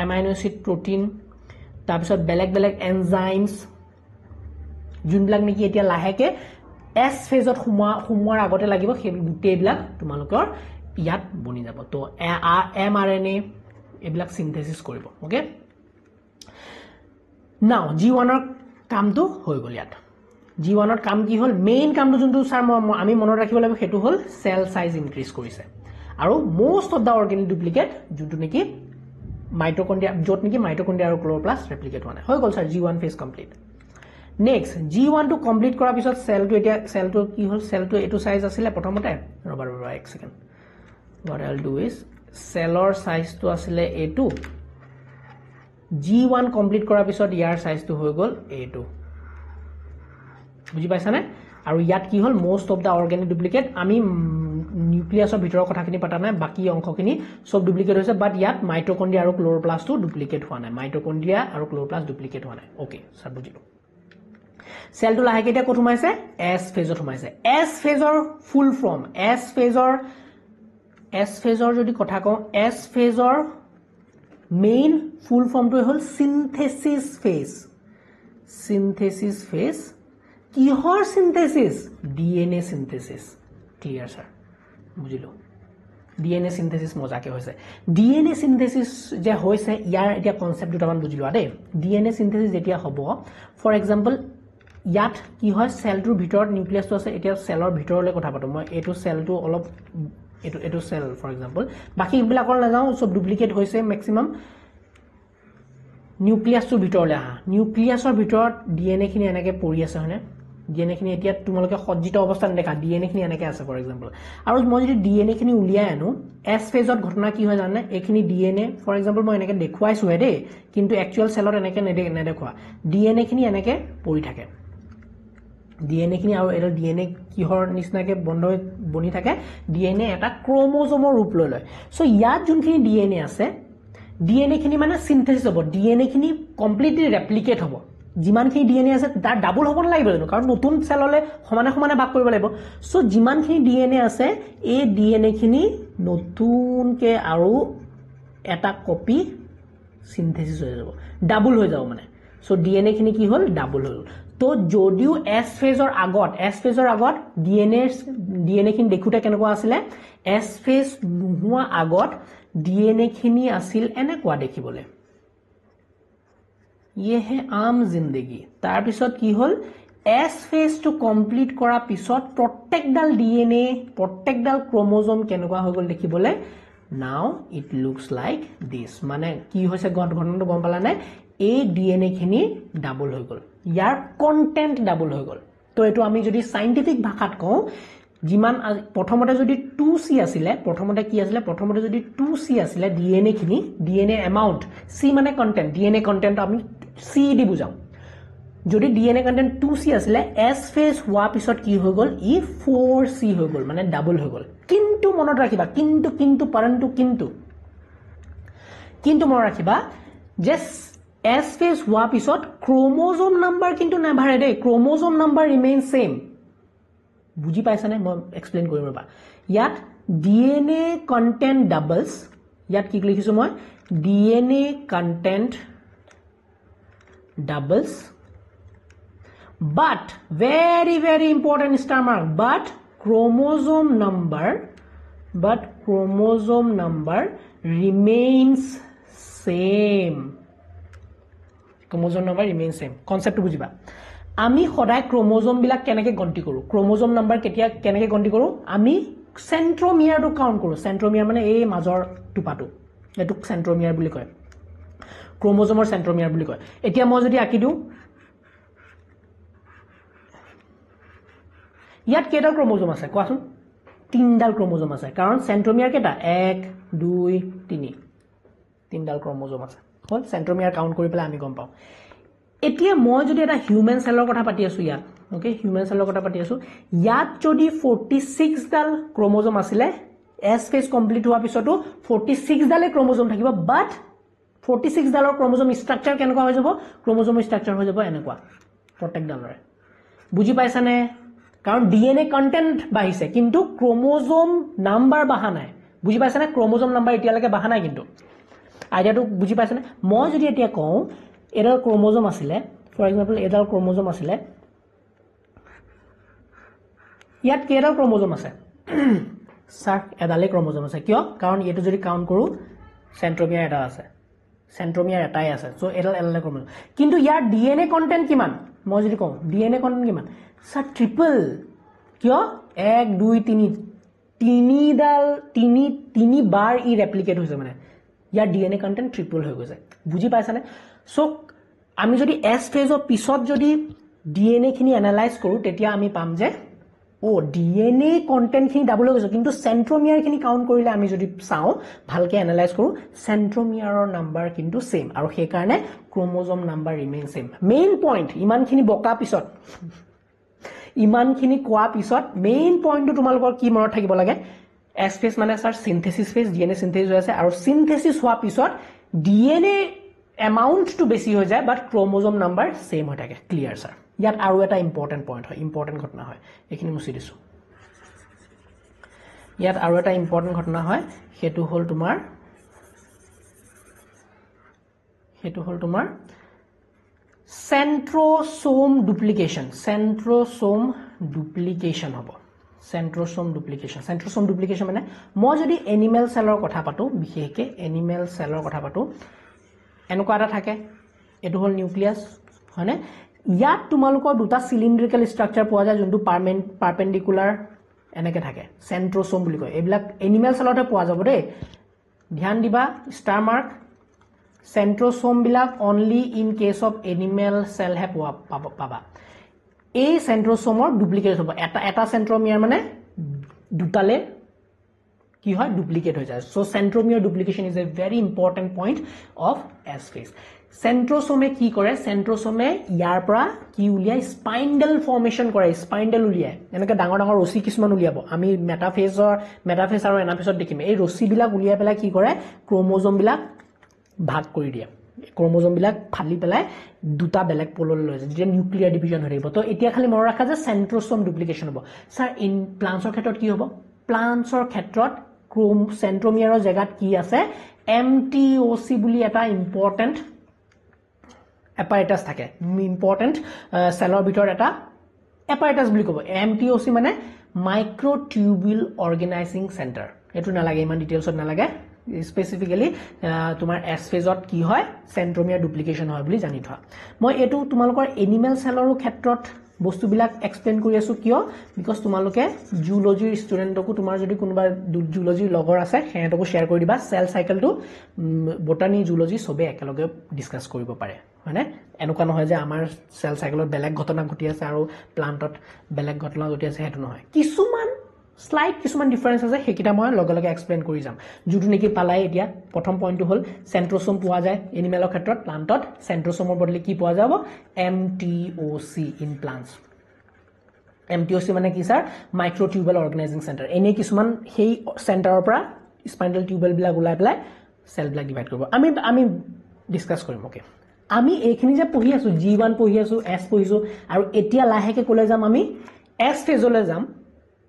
amino acid protein তাৰপিছত বেলেগ enzymes যোনবিলাক নেকি এতিয়া লাহেকে S phase সোমোৱাৰ আগতে লাগিব সেই গুটেইবিলাক তোমালোকৰ ইয়াত বনি যাব তো mRNA এইবিলাক সিনথেসিস কৰিব ওকে নাও G1 ৰ কামটো হৈ গল ইয়াত G1 ৰ কাম কি হল মেইন কামটো যোনটো স্যাৰ আমি মনত ৰাখিব লাগিব হেতু হল সেল সাইজ ইনক্ৰিজ কৰিছে আৰু most of the organelle duplicate যোনটো নেকি মাইটোকন্ড্ৰিয়া যত নেকি মাইটোকন্ড্ৰিয়া আৰু ক্লোৰোপ্লাস্ট ৰেপ্লিকেট হোৱা নাই হৈ গল sir G1 phase complete next G1 টো কমপ্লিট কৰাৰ পিছত সেলটো কি হল সেলটো এটো সাইজ আছিল প্ৰথমতে ৰবা এক second what I'll do is সেলৰ সাইজটো আছিল A2 G1 কমপ্লিট কৰাৰ পিছত ইয়াৰ সাইজটো হৈ গল A2 বুজি পাইছা নে আৰু ইয়াত কি হল most of the organelle duplicate আমি নিউক্লিয়াছৰ ভিতৰৰ কথাখিনি পাতা নাই বাকি অংশখিনি সব ডুপ্লিকেট হৈছে বাট ইয়াত মাইটোকন্ড্রিয়া আৰু ক্লোৰোপ্লাস্টটো ডুপ্লিকেট হোৱা নাই মাইটোকন্ড্ৰিয়া আৰু ক্লোৰোপ্লাস্ট ডুপ্লিকেট হোৱা নাই ওকে স্যাৰ বুজিলো সেলটো লাহেকে এতিয়া কত সোমাইছে S ফেজত সোমাইছে S ফেজৰ ফুল ফৰ্ম S ফেজৰ যদি কথা কওঁ S ফেজৰ মেইন ফুল ফৰ্মটো হল সিনথেসিস ফেজ কিহৰ synthesis DNA synthesis clear sir বুজিলো DNA সিনথেসিস মজাকে হৈছে DNA সিনথেসিস যে হৈছে ইয়াৰ এটা কনসেপ্ট দুটামান বুজিলো আদে DNA সিনথেসিস যেতিয়া হ'ব ফৰ এক্সাম্পল ইয়াত কি হয় সেলটোৰ ভিতৰত নিউক্লিয়াছটো আছে এতিয়া সেলৰ ভিতৰলৈ কথা পাতো মই এটো সেলটো অলপ এটো সেল ফৰ এক্সাম্পল বাকি বিলাকৰ নাযাও সব ডুপ্লিকেট হৈছে ম্যাক্সিমাম নিউক্লিয়াছৰ ভিতৰলৈ আহা নিউক্লিয়াছৰ ভিতৰত ডিএনএ খিনি এনেকে পৰি আছে হনে ডিএনএ খিনি এতিয়া তোমালোকে সজ্জিত অৱস্থাত দেখা ডিএনএ খিনি এনেকে আছে ফৰ এক্সাম্পল আৰু মই যদি ডিএনএ খিনি উলিয়াই আনো এস ফেজত ঘটনা কি হয় জানে এখিনি ডিএনএ ফৰ এক্সাম্পল মই এনেকে দেখুৱাইছো হে কিন্তু একচুয়াল সেলত এনেকে নেদেখুৱা ডিএনএ খিনি এনেকে পৰি থাকে ডিএনএ খিনি আৰু এটা ডিএনএ কিহৰ নিচিনাকে বনি থাকে ডিএনএ এটা ক্ৰোমোজোমৰ ৰূপ লৈ লয় সো ইয়াত যোনখিনি ডিএনএ আছে ডিএনএ খিনি মানে সিনথেসিস হ'ব ডিএনএ খিনি কমপ্লিটলি ৰেপ্লিকেট হ'ব যিমানখিনি ডিএনএ আছে তাৰ ডাবল হ'ব নালাগিব জানো কাৰণ নতুন সেললে সমানে সমানে ভাগ কৰিব লাগিব সো যিমানখিনি ডিএনএ আছে এই ডিএনএ খিনি নতুনকে আৰু এটা কপি সিনথেসিস হৈ যাব ডাবল হৈ যাব মানে সো ডিএনএ খিনি কি হ'ল ডাবল হ'ল তো যদিও এস ফেজৰ আগত ডিএনএ খিনি দেখুতে কেনেকুৱা আছিল এস ফেজ নোহোৱা আগত ডিএনএ খিনি আছিল এনেকুৱা দেখিবলৈ ये है आम जिंदगी तार पिছত কি হল এস ফেজ টু কমপ্লিট কৰা পিছত প্ৰত্যেকডাল ডিএনএ প্ৰত্যেকডাল ক্ৰোমোজোম কেনেকুৱা হৈ গল দেখিবলৈ নাও ইট লুকস লাইক দিস মানে কি হৈছে ঘটনাটো গম পালা নাই এই ডিএনএ খিনি ডাবল হৈ গল ইয়াৰ কন্টেন্ট ডাবল হৈ গল তো এটো আমি যদি সাইন্টিফিক ভাষাত কওঁ যিমান প্ৰথমতে যদি 2C আছিলে প্ৰথমতে কি আছিলে প্ৰথমতে যদি 2C আছিলে ডিএনএ খিনি ডিএনএ এমাউন্ট সি মানে কন্টেন্ট ডিএনএ কন্টেন্ট আমি সি দি বুজাও যদি ডিএনএ কন্টেন্ট 2C আছিলে এস ফেজ হোৱা পিছত কি হৈ গল ই 4C হৈ গল মানে ডাবল হৈ গল কিন্তু মনত ৰাখিবা কিন্তু মনত ৰাখিবা যে এস ফেজ হোৱা পিছত ক্ৰোমোজোম নাম্বাৰ কিন্তু নেভাৰে দে ক্ৰোমোজোম নাম্বাৰ ৰিমেইন সেম বুজি পাইছানে মই এক্সপ্লেইন কৰিম ৰবা ইয়াত ডিএনএ কন্টেন্ট ডাবলস ইয়াত কি লিখিছো মই DNA content doubles but very important star mark but chromosome number remains same concept বুজিবা আমি সদায় ক্ৰোমোজোম বিলাক কেনেকৈ গন্তি কৰো ক্ৰোমোজোম নাম্বাৰ কেতিয়া কেনেকৈ গন্তি কৰো আমি সেন্ট্ৰোমিয়াৰটো কাউন্ট কৰো সেন্ট্ৰোমিয়াৰ মানে এই মাজৰ টুপাটো এটো সেন্ট্ৰোমিয়াৰ বুলি কয় ক্ৰোমোজোমৰ সেন্ট্ৰোমিয়াৰ বুলি কয় এতিয়া মই যদি আকি দিও ইয়াত কেইটা ক্ৰোমোজোম আছে কোৱাচোন তিনডাল ক্ৰোমোজোম আছে কাৰণ সেন্ট্ৰোমিয়াৰ কেটা 1 2 3 তিনডাল ক্ৰোমোজোম আছে হল সেন্ট্ৰোমিয়াৰ কাউন্ট কৰি পেলাই আমি গম পাও এতিয়া মই যদি এটা হিউম্যান সেলৰ কথা পাতি আছো ইয়াত ওকে হিউম্যান সেলৰ কথা পাতি আছো ইয়াত যদি 46 ডাল ক্ৰোমোজোম আছিল এস ফেজ কমপ্লিট হোৱা পিছতো 46 ডালে ক্ৰোমোজোম থাকিব বাট 46 ডালৰ ক্ৰোমোজোম ষ্ট্ৰাকচাৰ কেনেকুৱা হৈ যাব ক্ৰোমোজোম ষ্ট্ৰাকচাৰ হৈ যাব এনেকুৱা প্ৰত্যেক ডালৰে বুজি পাইছানে কাৰণ ডিএনএ কন্টেন্ট বাঢ়িছে কিন্তু ক্ৰোমোজোম নাম্বাৰ বাঢ়া নাই বুজি পাইছানে ক্ৰোমোজোম নাম্বাৰ এতিয়ালৈকে বাঢ়া নাই কিন্তু আইডিয়াটো বুজি পাইছানে মই যদি এতিয়া কওঁ এডাল ক্ৰোমোজোম আছিল ফৰ এক্সাম্পল এডাল ক্ৰোমোজোম আছিল ইয়াত কেইডাল ক্ৰোমোজোম আছে স্যাৰ এডালে ক্ৰোমোজোম আছে কিয় কাৰণ এটো যদি কাউন্ট কৰো সেন্ট্ৰোমিয়াৰ এটা আছে সেন্ট্ৰোমিয়াৰ এটাই আছে সো এডাল ক্ৰোমোজোম কিন্তু ইয়াৰ ডিএনএ কন্টেন্ট কিমান মই যদি কওঁ ডিএনএ কন্টেন্ট কিমান স্যাৰ ট্ৰিপল কিয় 1 2 3 তিনিডাল তিনিবাৰ ই ৰেপ্লিকেট হৈছে মানে ইয়াৰ ডিএনএ কন্টেন্ট ট্ৰিপল হৈ গৈছে বুজি পাইছানে সো আমি যদি এস ফেজৰ পিছত যদি ডিএনএ খিনি এনালাইজ কৰো তেতিয়া আমি পাম যে ও ডিএনএ কন্টেন্ট খিনি ডাবল হৈ গৈছে কিন্তু সেন্ট্ৰোমিয়াৰ খিনি কাউন্ট কৰিলে আমি যদি চাও ভালকে এনালাইজ কৰো সেন্ট্ৰোমিয়াৰৰ নাম্বাৰ কিন্তু সেম আৰু সেই কাৰণে chromosome number remain same main point ইমানখিনি বকা পিছত ইমানখিনি কোৱা পিছত মেইন পইণ্টটো তোমালোকৰ কি মনত থাকিব লাগে এস ফেজ মানে sir synthesis phase DNA synthesis হৈ আছে আৰু সিনথেসিস হোৱা পিছত ডিএনএ এমাউন্ট টু বেছি হৈ যায় বাট ক্ৰোমোজোম নাম্বাৰ সেম হৈ থাকে ক্লিয়াৰ স্যাৰ ইয়াত আৰু এটা ইম্পৰ্টেন্ট পইণ্ট হয় ইম্পৰ্টেন্ট ঘটনা হয় এখিনি মুছি দিছো ইয়াত আৰু এটা ইম্পৰ্টেন্ট ঘটনা হয় হেতু হল তোমাৰ সেন্ট্ৰোসোম ডুপ্লিকেশন হ'ব সেন্ট্ৰোসোম ডুপ্লিকেশন মানে মই যদি এনিমেল সেলৰ কথা পাতো বিশেষকে এনিমেল সেলৰ কথা পাতো এনেকুৱা এটা থাকে এটো হল নিউক্লিয়াছ হয়নে ইয়াত তোমালোকৰ দুটা সিলিন্ড্ৰিকেল ষ্ট্ৰাকচাৰ পোৱা যায় যোনটো পাৰপেন্ডিকুলাৰ এনেকে থাকে সেন্ট্ৰোসোম বুলি কয় এইবিলাক এনিমেল সেলতে পোৱা যাব দেই ধ্যান দিবা স্টাৰ মাৰ্ক সেন্ট্ৰোসোম বিলাক only in case of animal cell হে পাবা এই সেন্ট্ৰোসোমৰ ডুপ্লিকেট হ'ব এটা সেন্ট্ৰোমিয়াৰ মানে দুটালে কি হয় ডুপ্লিকেট হৈ যায় so centromere duplication is a very important point of S phase সেন্ট্ৰোসোমে কি কৰে সেন্ট্ৰোসোমে ইয়াৰ পৰা কি উলিয়াই স্পাইন্ডেল ফৰ্মেশন কৰে স্পাইন্ডেল উলিয়াই এনেকে ডাঙৰ ডাঙৰ ৰছী কিছুমান উলিয়াব আমি মেটাফেজ আৰু এনাফেজত দেখিম এই ৰছী বিলাক উলিয়াই পেলাই কি কৰে ক্ৰোমোজোম বিলাক ভাগ কৰি দিয়ে ক্ৰোমোজোম বিলাক ফালি পেলাই দুটা বেলেগ পললৈ লৈ যায় যে নিউক্লিয়াৰ ডিভিজন হৈ থাকিব তো এতিয়া খালি মনত ৰাখা যে সেন্ট্ৰোসোম ডুপ্লিকেশন হ'ব স্যাৰ ইন প্লান্টছৰ ক্ষেত্ৰত কি হ'ব প্লান্টছৰ ক্ষেত্ৰত সেন্ট্ৰোমিয়াৰৰ জেগাত কি আছে এমটিওসি বুলি এটা ইম্পৰ্টেন্ট এপাৰেটাছ থাকে ইম্পৰ্টেন্ট সেলৰ ভিতৰত এটা এপাৰেটাছ বুলি ক'ব এমটিওসি মানে মাইক্ৰোটিউবুল অৰ্গেনাইজিং সেন্টাৰ এটো নালাগে ইমান ডিটেইলছত নালাগে স্পেসিফিক্যালি তোমাৰ এছ ফেজত কি হয় সেন্ট্ৰোমিয়াৰ ডুপ্লিকেশন হয় বুলি জানি থোৱা মই এটো তোমালোকৰ এনিমেল সেলৰো ক্ষেত্ৰত বস্তুবিলাক এক্সপ্লেইন কৰি আছো কিয় বিকজ তোমালোকে জুলজিৰ ষ্টুডেন্টকো তোমাৰ যদি কোনোবা জুলজিৰ লগৰ আছে হেতকো শেয়াৰ কৰি দিবা সেল সাইকেলটো বটানি জুলজি সবে একেলগে ডিসকাস কৰিব পাৰে মানে এনেকুৱা নহয় যে আমাৰ সেল সাইকেলত বেলেগ ঘটনা ঘটি আছে আৰু প্লান্টত বেলেগ ঘটনা ঘটি আছে হেতু নহয় কিছুমান ডিফাৰেন্স আছে হেকিটা মই লগে লগে এক্সপ্লেইন কৰি যাম যুটো নেকি পালাই এতিয়া প্ৰথম পইণ্টটো হল সেন্ট্ৰোসোম পোৱা যায় এনিমেলৰ ক্ষেত্ৰত প্লান্টত সেন্ট্ৰোসোমৰ বদলি কি পোৱা যাব এমটিওসি ইন প্লান্টস এমটিওসি মানে কি স্যাৰ মাইক্ৰোটিউবুল অৰ্গেনাইজিং সেন্টাৰ এনে কিছুমান সেই সেন্টাৰৰ পৰা স্পাইন্ডেল টিউবুল বিলাক ওলাই পেলাই সেল বিলাক ডিভাইড কৰিব আমি ডিসকাস কৰিম ওকে আমি এইখিনি যে পঢ়ি আছো G1 পঢ়ি আছো S পঢ়িছো আৰু এতিয়া লাহেকে কলে যাম আমি S ফেজলৈ যাম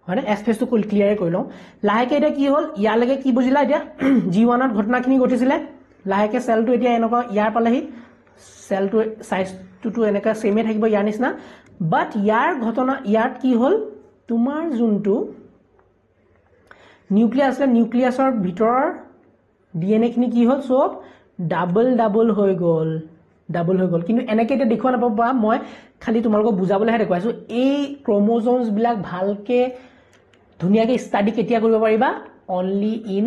হয়নে এছ ফেজটো ক্লিয়াৰ কৰি লওঁ লাহেকে এটা কি হল ইয়ালৈকে কি বুজিলা এতিয়া G1 ত ঘটনাখিনি ঘটিছিলে লাহেকে সেলটো এতিয়া এনেকুৱা ইয়াৰ পালেহি সেলটো সাইজটো এনেকা সেমে থাকিব ইয়াৰ নিচিনা বাট ইয়াৰ ঘটনা ইয়াত কি হল তোমাৰ যোনটো নিউক্লিয়াছ আছে নিউক্লিয়াছৰ ভিতৰৰ ডিএনএ খিনি কি হল সব ডাবল হৈ গল কিন্তু এনেকে এটা দেখুৱা নাপাবা মই খালি তোমালোকক বুজাবলৈহে দেখুৱাইছো এই ক্ৰোমোজোমছ বিলাক ভালকে ধুনিয়াকে স্টাডি কেতিয়া কৰিব পাৰিবা only in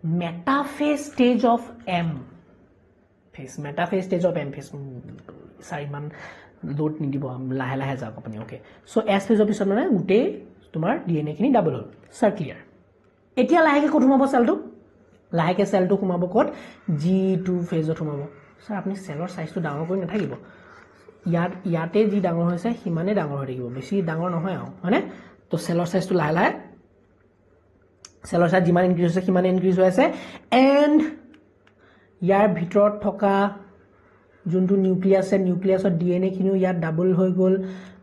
metaphase stage of M phase metaphase stage of M phase সাইমান লোড নিদিব লাহে লাহে যাওক আপুনি ওকে সো এছ ফেজৰ পিছত মানে গুটে তোমাৰ ডিএনএ খিনি ডাবল হল স্যাৰ ক্লিয়াৰ এতিয়া লাহেকে কোন সোমাব সেলটো লাহেকে সেলটো সোমাব কত G2 ফেজত সোমাব স্যাৰ আপুনি সেলৰ সাইজটো ডাঙৰ কৰি নাথাকিব ইয়াতে যি ডাঙৰ হৈছে হিমানে ডাঙৰ হৈ থাকিব বেছি ডাঙৰ নহয় আৰু মানে তো সেলৰ সাইজটো লাহে লাহে সেলৰ সাইজ যিমান ইনক্ৰিজ হৈছে হিমানে ইনক্ৰিজ হৈ আছে এন্ড ইয়াৰ ভিতৰত থকা যোনটো নিউক্লিয়াছৰ ডিএনএ খিনিও ইয়াত ডাবল হৈ গল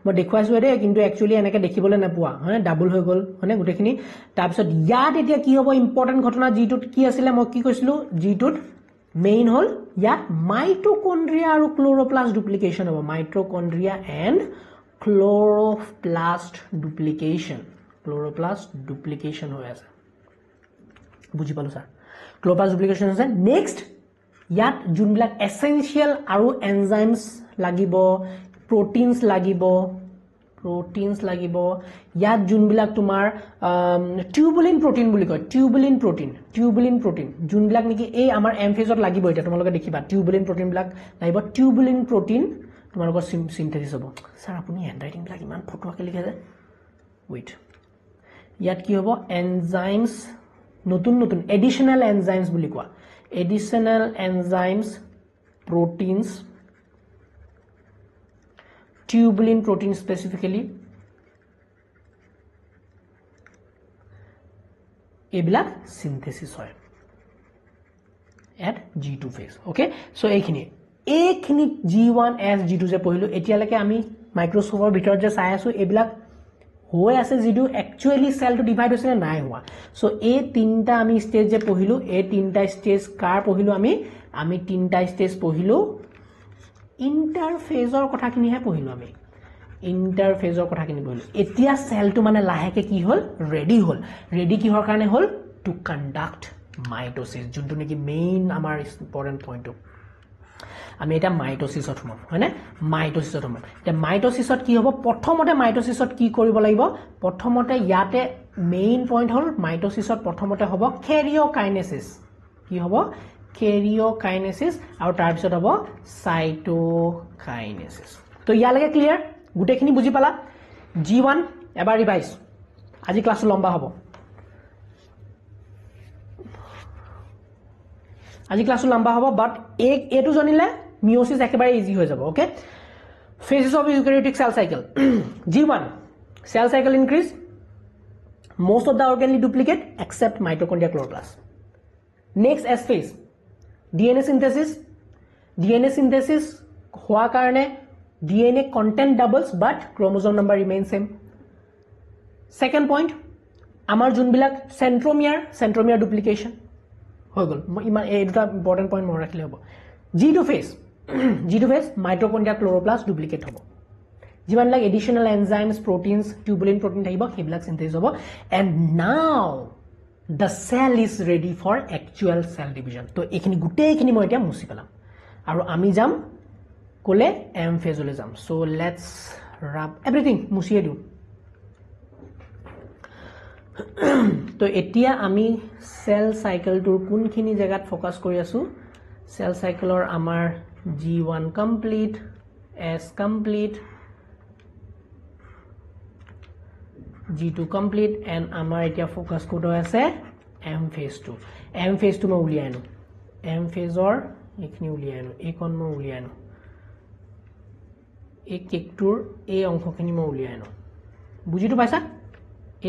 মই দেখুৱাইছো এৰে কিন্তু একচুয়ালি এনেকে দেখিবলৈ নাপোৱা হয় ডাবল হৈ গল মানে গুটেখিনি তাৰ পিছত ইয়াত এতিয়া কি হ'ব ইম্পৰ্টেন্ট ঘটনা G2 কি আছিল মই কি কৈছিলো G2 মেইন হল ইয়াত মাইটোকন্ড্ৰিয়া আৰু ক্লোৰোপ্লাস্ট ডুপ্লিকেশন হ'ব মাইটোকন্ড্ৰিয়া এন্ড ক্লোৰোপ্লাস্ট ডুপ্লিকেশন হৈ আছে বুজি পালো স্যাৰ ক্লোৰোপ্লাস্ট ডুপ্লিকেশন আছে নেক্সট ইয়াত যোনবিলাক এসেনশিয়াল আৰু এনজাইমছ লাগিব প্ৰটিনছ লাগিব ইয়াত যোনবিলাক তোমাৰ টিউবুলিন প্ৰটিন বুলি কয় টিউবুলিন প্ৰটিন যোনবিলাক নেকি এই আমাৰ এম ফেজত লাগিব এটা তোমালোকে দেখিবা টিউবুলিন প্ৰটিন বিলাক লাগিব টিউবুলিন প্ৰটিন তোমালোকৰ সিনথেসিস হ'ব স্যাৰ আপুনি হ্যান্ডৰাইটিং বিলাক ইমান ফটোৱাকে লিখে যে ওয়েট ইয়াত কি হ'ব এনজাইমছ নতুন এডিশনাল এনজাইমছ বুলি কোৱা additional enzymes proteins tubulin protein specifically এইবিলাক synthesis হয় at G2 phase okay so এইখিনি G1S G2 যে পঢ়িলো এতিয়ালৈকে আমি মাইক্ৰোস্কোপৰ ভিতৰত যে চাই আছো এইবিলাক হৈ আছে যদিও একচুয়ালি সেলটো ডিভাইড হৈছে না নাই হোৱা সো এই তিনটা আমি স্টেজ যে পঢ়িলো এই তিনটা স্টেজ কাৰ পঢ়িলো আমি তিনটা স্টেজ পঢ়িলো ইন্টাৰফেজৰ কথাখিনিহে পঢ়িলো আমি ইন্টাৰফেজৰ কথাখিনি পঢ়িলো এতিয়া সেলটো মানে লাহেকে কি হল ৰেডি কিহৰ কাৰণে হল টু কন্ডাক্ট মাইটোসিস যোনটো নেকি মেইন আমাৰ ইম্পৰ্টেন্ট পইণ্টটো আমি এটা মাইটোসিছত সোমাম হয়নে মাইটোসিছত সোমাম এতিয়া মাইটোসিছত কি হ'ব প্ৰথমতে মাইটোসিছত কি কৰিব লাগিব প্ৰথমতে ইয়াতে মেইন পইণ্ট হ'ল মাইটোসিছত প্ৰথমতে হ'ব কেৰিঅকাইনেসিস কি হ'ব কেৰিঅকাইনেসিস আৰু তাৰ পিছত হ'ব সাইটোকাইনেসিস তো ইয়ালৈকে ক্লিয়াৰ গুটেখিনি বুজি পালা G1 এবাৰ ৰিভাইজ আজি ক্লাসটো লম্বা হ'ব আজি ক্লাসটো লম্বা হ'ব বাট এটো জানিলে মিয়োসিস একেবাৰে ইজি হৈ যাব okay phases of eukaryotic cell cycle G1 cell cycle increase most of the organelle duplicate except mitochondria chloroplast next S phase DNA synthesis হোৱা কাৰণে DNA content doubles but chromosome number remains same second point আমাৰ যোনবিলাক centromere duplication হৈ গল ইমান এই দুটা important point মনত ৰাখিলে হ'ব G2 phase mitochondria chloroplast duplicate হ'ব যিমান লাগ additional enzymes proteins tubulin protein থাকিব সেইবিলাক synthesis হ'ব and now the cell is ready for actual cell division তো এইখিনি গুটেইখিনি মই এতিয়া মুছি পেলাম আৰু আমি যাম কোলে M phase লৈ যাম so let's wrap everything মুছিয়ে দিও তো এতিয়া আমি সেল সাইকেলটোৰ কোনখিনি জায়গাত ফোকাস কৰি আছো সেল সাইকেলৰ আমাৰ G1 complete S complete G2 complete and আমাৰ এতিয়া ফোকাস কোড আছে M phase 2 মই উলিয়াই আনো M phase or এইখিনি উলিয়াই আনো এইখন মই উলিয়াই আনো এই কেকটোৰ এই অংশখিনি মই উলিয়াই আনো বুজিটো পাইছা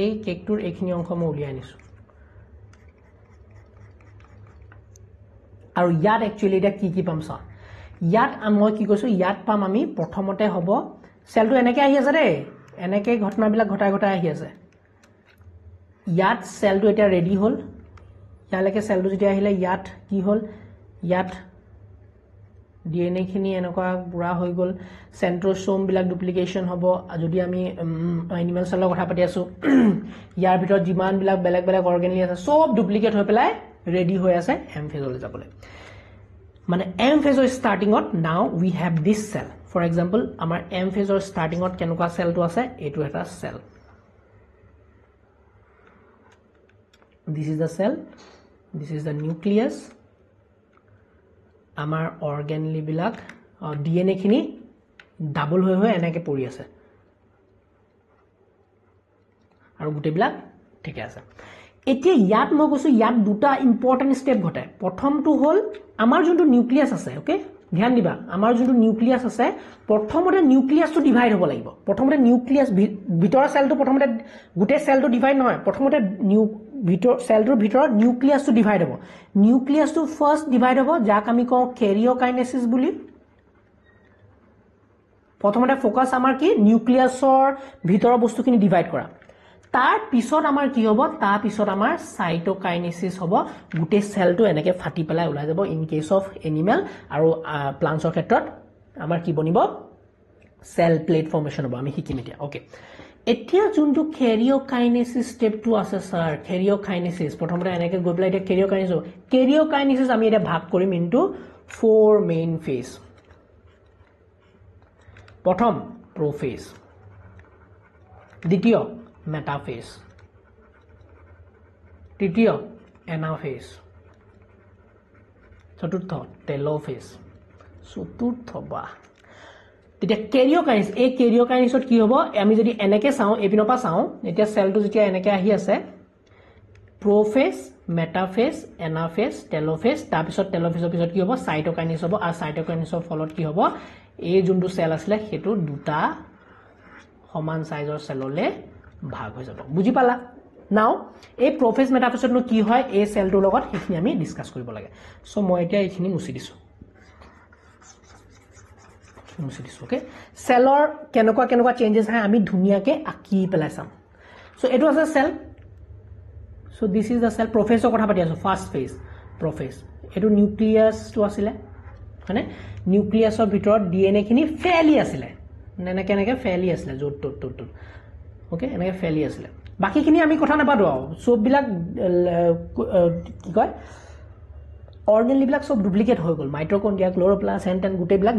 এই কেকটোৰ এইখিনি অংশ মই উলিয়াই আনিছো আৰু ইয়াত একচুয়ালি এটা কি পাম সা ইয়াত মই কি কৈছো ইয়াত পাম আমি প্ৰথমতে হ'ব সেলটো এনেকৈ আহি আছে ৰে এনেকৈ ঘটনাবিলাক ঘটাই আহি আছে ইয়াত সেলটো এটা ৰেডি হ'ল ইয়ালৈকে সেলটো যেতিয়া আহিলে ইয়াত কি হ'ল ইয়াত DNA খিনি এনেকুৱা পুৰা হৈ গল সেন্ট্ৰোসোম বিলাক ডুপ্লিকেশন হ'ব যদি আমি এনিমেল সেলৰ কথা পাতি আছো ইয়াৰ ভিতৰত যিমান বিলাক বেলেগ অৰ্গানেলি আছে সব ডুপ্লিকেট হৈ পেলাই ৰেডি হৈ আছে M phase লৈ যাবলৈ মানে M phase starting-ত now we have this cell for example আমাৰ M phase starting-ত কেনেকুৱা সেলটো আছে এটো এটা cell this is the cell this is the nucleus আমাৰ অৰ্গানেলি বিলাক DNA খিনি ডাবল হৈ এনেকৈ পৰি আছে আৰু গুটেবিলাক ঠিক আছে এতিয়া ইয়াত মই কৈছো ইয়াত দুটা ইম্পৰ্টেন্ট স্টেপ ঘটায় প্ৰথমটো হ'ল আমাৰ যোনটো নিউক্লিয়াছ আছে ওকে ধ্যান দিবা আমাৰ যোনটো নিউক্লিয়াছ আছে প্ৰথমতে নিউক্লিয়াছটো ডিভাইড হ'ব লাগিব প্ৰথমতে নিউক্লিয়াছ ভিতৰৰ সেলটো প্ৰথমতে গুটে সেলটো ডিভাইড নহয় প্ৰথমতে সেলটোৰ ভিতৰত নিউক্লিয়াছটো ডিভাইড হ'ব নিউক্লিয়াছটো ফাৰ্স্ট ডিভাইড হ'ব যাক আমি কওঁ কেৰিঅকাইনেসিস বুলি প্ৰথমতে ফোকাস আমাৰ কি নিউক্লিয়াছৰ ভিতৰৰ বস্তুখিনি ডিভাইড কৰা তাৰ পিছত আমাৰ কি হ'ব তাৰ পিছত আমাৰ সাইটোকাইনেসিস হ'ব গুটে সেলটো এনেকৈ ফাটি পেলাই ওলাই যাব ইন কেস অফ এনিমেল আৰু প্লান্টছৰ ক্ষেত্ৰত আমাৰ কি বনিব সেল প্লেট ফৰ্মেশন হ'ব আমি শিকিম এতিয়া ওকে এতিয়া যোনটো কেৰিঅকাইনেসিস স্টেপটো আছে স্যাৰ কেৰিঅকাইনেসিস প্ৰথমতে এনেকৈ গৈ পেলাই এতিয়া কেৰিঅকাইনেসিস আমি এটা ভাগ কৰিম ইনটু 4 মেইন ফেজ প্ৰথম প্ৰফেজ দ্বিতীয় মেটাফেজ তৃতীয় এনাফেজ চতুৰ্থ টেলোফেজ চতুৰ্থ বা তেতিয়া কেৰিঅকাইনেসিস এই কেৰিঅকাইনেসিসত কি হ'ব আমি যদি এনেকৈ চাওঁ এপিনৰ পৰা চাওঁ এতিয়া সেলটো যেতিয়া এনেকৈ আহি আছে প্ৰফেজ মেটাফেজ এনাফেজ টেলোফেজ তাৰ পিছত টেলোফেজৰ পিছত কি হ'ব সাইটোকাইনেসিস হ'ব আৰু সাইটোকাইনেসিসৰ ফলত কি হ'ব এই যোনটো সেল আছিল হেতু দুটা সমান সাইজৰ সেললে ভাগ হৈ যাব বুজি পালা নাও এই প্ৰফেজ মেটাফেজতনো কি হয় এই সেলটোৰ লগত হেখিনি আমি ডিসকাস কৰিব লাগে সো মই এতিয়া এইখিনি মুছি দিছো ওকে সেলৰ কেনেকুৱা চেঞ্জেস হয় আমি ধুনিয়াকে আকি পেলাই চাম সো এটো আছে cell so this is the cell প্ৰফেজৰ কথা পাতি আছো ফাৰ্স্ট ফেজ প্ৰফেজ এটো নিউক্লিয়াছটো আছিল মানে নিউক্লিয়াছৰ ভিতৰত DNA খিনি ফেলি আছিল এনেকে ফেলি আছিল জোট ওকে এনেকে ফেলি আছিল বাকিখিনি আমি কথা নাপাদো সব বিলাক কি কয় অৰ্গেনেল বিলাক সব ডুপ্লিকেট হৈ গল মাইটকন্ড্ৰিয়া ক্লোৰোপ্লাষ্ট হেন টেন গুটেই বিলাক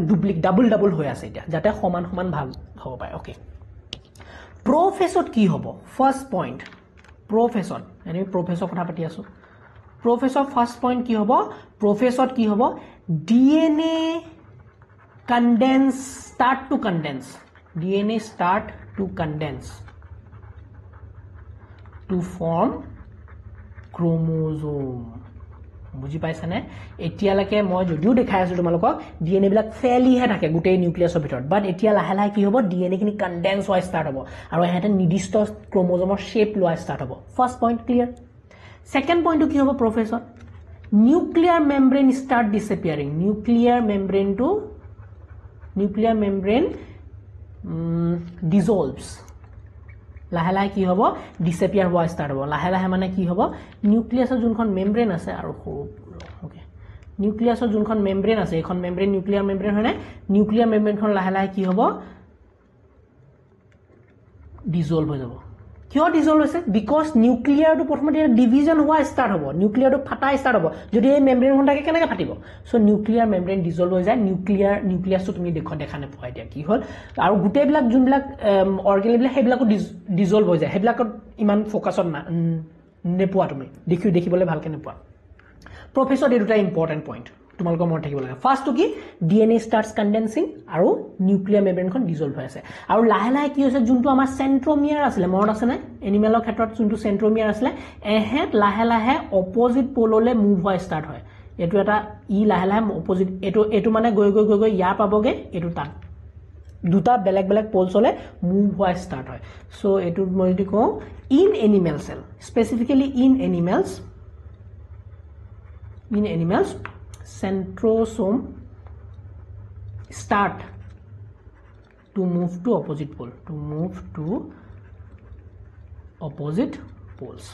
ডাবল হৈ আছে এতিয়া যাতে সমান ভাগ হ'ব পাৰে ওকে প্ৰফেছত কি হ'ব ফাৰ্স্ট পইণ্ট প্ৰফেছত আমি প্ৰফেছৰ কথা পাতি আছো প্ৰফেছৰ ফাৰ্স্ট পইণ্ট কি হ'ব প্ৰফেছত কি হ'ব DNA start to condense to form chromosome বুজি পাইছানে এতিয়ালৈকে মই যদিও দেখাই আছো তোমালোকক DNA বিলাক ফেলি হে থাকে গোটেই নিউক্লিয়াছৰ ভিতৰত বাট এতিয়া লাহে লাহে কি হ'ব DNA খিনি কনডেন্স হোৱা ষ্টাৰ্ট হ'ব আৰু এহেতে নিৰ্দিষ্ট ক্ৰোমোজোমৰ শেপ লোৱা ষ্টাৰ্ট হ'ব ফাৰ্স্ট পইণ্ট ক্লিয়াৰ সেকেন্ড পইণ্টটো কি হ'ব professor nuclear membrane start disappearing nuclear membrane dissolves লাহে লাহে কি হ'ব ডিসএপিয়াৰ হোৱা ষ্টাৰ্ট হ'ব লাহে লাহে মানে কি হ'ব নিউক্লিয়াছৰ যোনখন মেমব্ৰেন আছে আৰু ওকে নিউক্লিয়াছৰ যোনখন মেমব্ৰেন আছে এখন মেমব্ৰেন নিউক্লিয়াৰ মেমব্ৰেন হয়নে নিউক্লিয়াৰ মেমব্ৰেনখন লাহে লাহে কি হ'ব ডিসলভ হৈ যাব কিয় ডিসলভ হৈছে বিকজ নিউক্লিয়াৰটো প্ৰথমতে ডিভিজন হোৱা ষ্টাৰ্ট হ'ব নিউক্লিয়াৰটো ফাটা ষ্টাৰ্ট হ'ব যদি এই মেমব্ৰেনখন থাকে কেনেকৈ ফাটিব সো নিউক্লিয়াৰ মেমব্ৰেন ডিসলভ হৈ যায় নিউক্লিয়াছটো তুমি দেখা নেপোৱা এতিয়া কি হ'ল আৰু গোটেইবিলাক যোনবিলাক অৰ্গেনেল বিলাক সেইবিলাকো ডিসলভ হৈ যায় সেইবিলাকত ইমান ফোকাছত নেপোৱা তুমি দেখিবলৈ ভালকৈ নেপোৱা প্ৰফেছৰ এই দুটা ইম্পৰ্টেণ্ট পইণ্ট তোমালোকৰ মনত থাকিব লাগে ফাৰ্স্টটো কি DNA starts condensing আৰু নিউক্লিয়াৰ মেমব্ৰেনখন ডিসলভ হৈ আছে আৰু লাহে লাহে কি হৈছে যোনটো আমাৰ সেন্ট্ৰোমিয়াৰ আছিল মনত আছে না এনিমেলৰ ক্ষেত্ৰত যোনটো সেন্ট্ৰোমিয়াৰ আছিল এহেত লাহে লাহে অপোজিট পোললৈ মুভ হোৱা ষ্টাৰ্ট হয় এটো এটা লাহে লাহে অপোজিট এটো মানে গৈ ইয়াৰ পাবগে এটো তাত দুটা বেলেগ পোলছলে মুভ হোৱা ষ্টাৰ্ট হয় সো এটো মই যদি কওঁ in animal cell specifically in animals centrosome start to move to opposite poles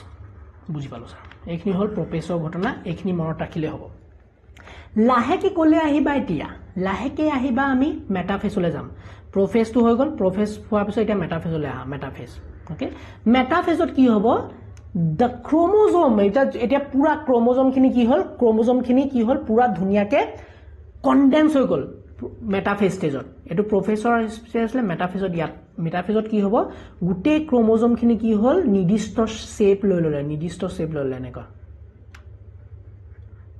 বুজি পালো স্যার এইখিনি হল প্ৰফেছৰ ঘটনা এইখিনি মনত ৰাখিলে হ'ব লাহেকে কলে আহিবা এতিয়া লাহেকে আহিবা আমি মেটাফেজলৈ যাম প্ৰফেছটো হৈ গল প্ৰফেছ হোৱাৰ পিছত এতিয়া মেটাফেজলৈ আহা মেটাফেজ ওকে মেটাফেজত কি হ'ব the chromosome এটা পুরা ক্রোমোজোম খিনি কি হল পুরা ধুনিয়াকে কনডেন্স হৈ গল মেটাফেজ স্টেজত এটো প্ৰফেছৰ স্টেজ আছে মেটাফেজত কি হ'ব গুটে ক্ৰোমোজোম খিনি কি হল নিৰ্দিষ্ট শেপ লৈ ললে এনেকা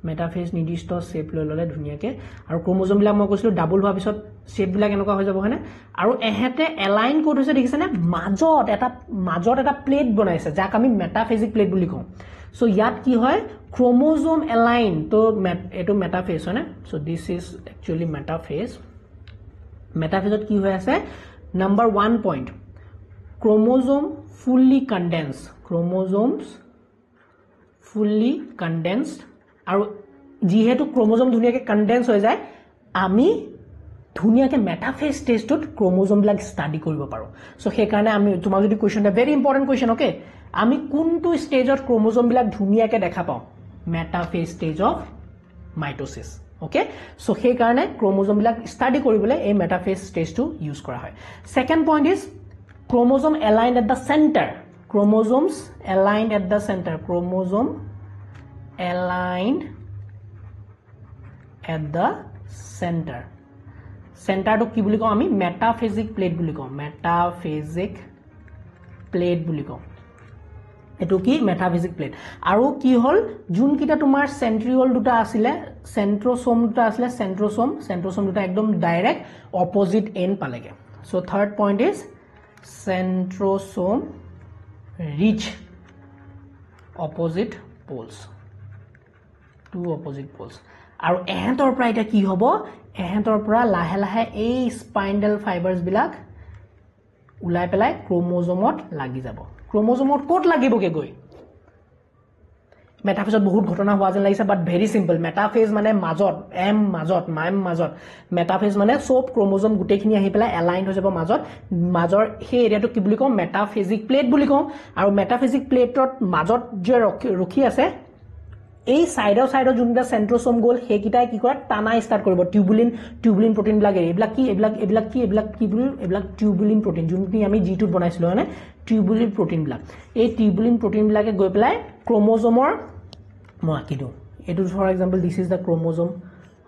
মেটাফেজ নিৰ্দিষ্ট শেপ লৈ ললে ধুনিয়াকে আৰু ক্ৰোমোজোম বিলাক মই কৈছিলো ডাবল হোৱাৰ পিছত শেপ বিলাক এনেকা হৈ যাব হয়নে আৰু এহেতে এলাইন কোড হৈছে দেখিছানে মাজত এটা প্লেট বনাইছে যাক আমি মেটাফেজিক প্লেট বুলি কওঁ সো ইয়াত কি হয় ক্রোমোজোম এলাইন তো এটো মেটাফেজ হয় না সো দিস ইজ একচুয়ালি মেটাফেজত কি হৈ আছে number 1 point chromosome fully condensed আৰু যেহেতু ক্রোমোজোম ধুনিয়াকে কনডেন্স হৈ যায় আমি ধুনিয়াকে মেটাফেজ টেষ্টত ক্রোমোজোম বিলাক স্টাডি কৰিব পাৰো সো সেই কাৰণে আমি তোমাক যদি কোৱেশ্চনটা ভেৰি ইম্পৰ্টেন্ট কোৱেশ্চন ওকে আমি কোনটো ষ্টেজত ক্রোমোজোম বিলাক ধুনিয়াকে দেখা পাওঁ metaphase stage of mitosis okay so সেই কাৰণে ক্ৰোমোজোম বিলাক স্টাডি কৰিবলৈ এই মেটাফেজ টেষ্টটো ইউজ কৰা হয় second point is chromosome aligned at the center chromosomes aligned at the center chromosome aligned at the center to কি বুলি কওঁ আমি মেটাফেজিক প্লেট বুলি কওঁ এটো কি মেটাফেজিক প্লেট আৰু কি হল যোন কিটা তোমাৰ সেন্ট্ৰিঅল দুটা আছিল সেন্ট্ৰোসোম দুটা একদম ডাইৰেক্ট অপোজিট এন্ড পালেগে so third point is centrosome reach opposite poles আৰু এহেতৰ পৰা এটা কি হ'ব এহেতৰ পৰা লাহে লাহে এই স্পাইন্ডেল ফাইবাৰস বিলাক উলাই পেলাই ক্ৰোমোজোমত লাগি যাব ক্ৰোমোজোমত কোট লাগিবগে গৈ মেটাফেজত বহুত ঘটনা হোৱা যেন লাগিছে বাট ভেৰি সিম্পল মেটাফেজ মানে মাজত মেটাফেজ মানে সব ক্ৰোমোজোম গুটেখিনি আহি পেলাই এলাইন হৈ যাব মাজৰ সেই এৰিয়াটো কি বুলি কওঁ মেটাফেজিক প্লেট বুলি কওঁ আৰু মেটাফেজিক প্লেটত মাজত যে ৰখি আছে এই সাইডৰ যোনটা সেন্ট্ৰোসোম গল হেকিটাই কি কৰে টানা স্টাৰ্ট কৰিব টিউবুলিন প্ৰটিন বিলাক এইবিলাক কি টিউবুলিন প্ৰটিন যোনটি আমি জিটুত বনাইছিলো মানে টিউবুলিন প্ৰটিন বিলাক এই টিউবুলিন প্ৰটিন বিলাকে গৈ পেলাই ক্ৰোমোজোমৰ মই আঁকি দিওঁ এটো for example this is the chromosome